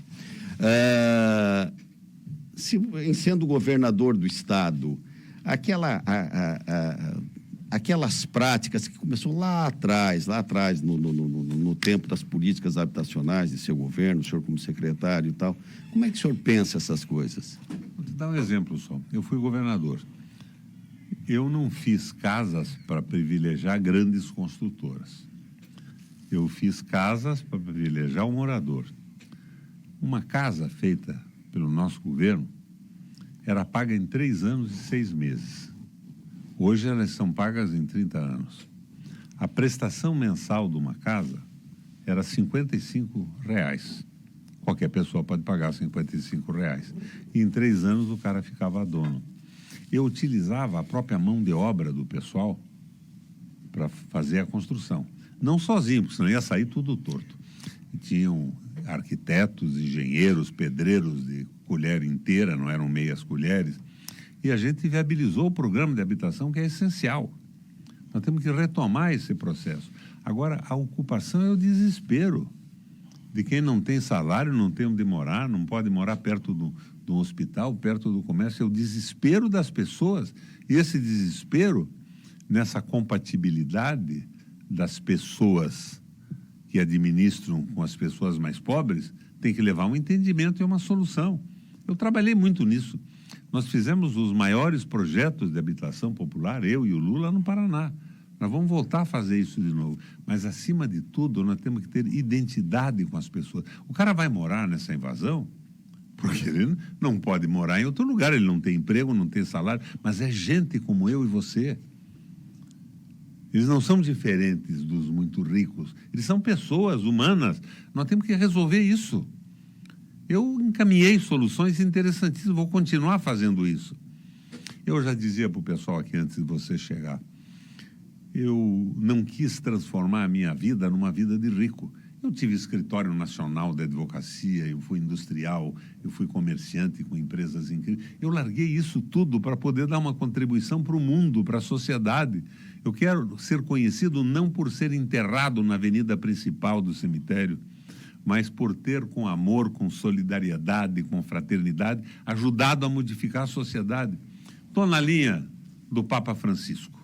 Sendo governador do estado, aquelas práticas que começou lá atrás, no tempo das políticas habitacionais de seu governo, o senhor como secretário e tal, como é que o senhor pensa essas coisas? Vou te dar um exemplo só. Eu fui governador. Eu não fiz casas para privilegiar grandes construtoras. Eu fiz casas para privilegiar o morador. Uma casa feita pelo nosso governo era paga em 3 anos e 6 meses. Hoje elas são pagas em 30 anos. A prestação mensal de uma casa era R$55. Qualquer pessoa pode pagar R$55. E em 3 anos o cara ficava dono. Eu utilizava a própria mão de obra do pessoal para fazer a construção. Não sozinho, porque senão ia sair tudo torto. E tinham arquitetos, engenheiros, pedreiros de colher inteira, não eram meias colheres. E a gente viabilizou o programa de habitação, que é essencial. Nós temos que retomar esse processo. Agora, a ocupação é o desespero de quem não tem salário, não tem onde morar, não pode morar perto de um hospital, perto do comércio. É o desespero das pessoas. E esse desespero, nessa compatibilidade das pessoas que administram com as pessoas mais pobres, tem que levar um entendimento e uma solução. Eu trabalhei muito nisso. Nós fizemos os maiores projetos de habitação popular, eu e o Lula, no Paraná. Nós vamos voltar a fazer isso de novo. Mas, acima de tudo, nós temos que ter identidade com as pessoas. O cara vai morar nessa invasão porque ele não pode morar em outro lugar, ele não tem emprego, não tem salário, mas é gente como eu e você. Eles não são diferentes dos muito ricos, eles são pessoas humanas. Nós temos que resolver isso. Eu encaminhei soluções interessantíssimas, vou continuar fazendo isso. Eu já dizia para o pessoal aqui antes de você chegar, eu não quis transformar a minha vida numa vida de rico. Eu tive escritório nacional da advocacia, eu fui industrial, eu fui comerciante com empresas incríveis. Eu larguei isso tudo para poder dar uma contribuição para o mundo, para a sociedade. Eu quero ser conhecido não por ser enterrado na avenida principal do cemitério, mas por ter, com amor, com solidariedade, com fraternidade, ajudado a modificar a sociedade. Estou na linha do Papa Francisco.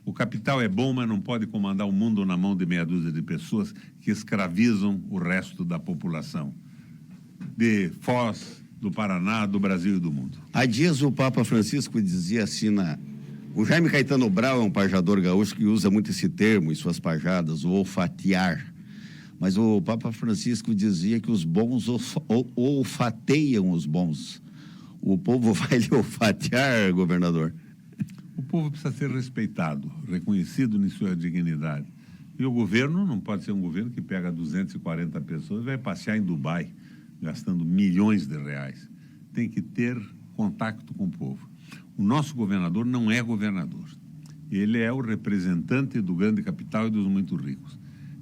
O capital é bom, mas não pode comandar o mundo na mão de meia dúzia de pessoas que escravizam o resto da população. De Foz, do Paraná, do Brasil e do mundo. Há dias o Papa Francisco dizia assim, o Jaime Caetano Brau é um pajador gaúcho que usa muito esse termo em suas pajadas, o olfatear. Mas o Papa Francisco dizia que os bons olfateiam os bons. O povo vai lhe olfatear, governador? O povo precisa ser respeitado, reconhecido em sua dignidade. E o governo não pode ser um governo que pega 240 pessoas e vai passear em Dubai, gastando milhões de reais. Tem que ter contato com o povo. O nosso governador não é governador. Ele é o representante do grande capital e dos muito ricos.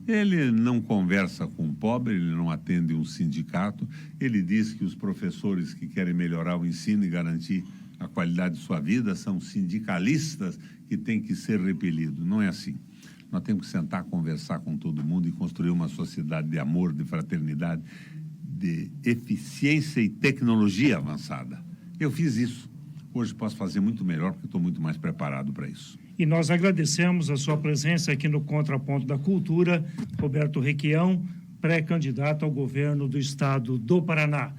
Ele não conversa com o pobre, ele não atende um sindicato. Ele diz que os professores que querem melhorar o ensino e garantir a qualidade de sua vida são sindicalistas que têm que ser repelidos. Não é assim. Nós temos que sentar, conversar com todo mundo e construir uma sociedade de amor, de fraternidade, de eficiência e tecnologia avançada. Eu fiz isso. Hoje posso fazer muito melhor porque estou muito mais preparado para isso. E nós agradecemos a sua presença aqui no Contraponto da Cultura, Roberto Requião, pré-candidato ao governo do estado do Paraná.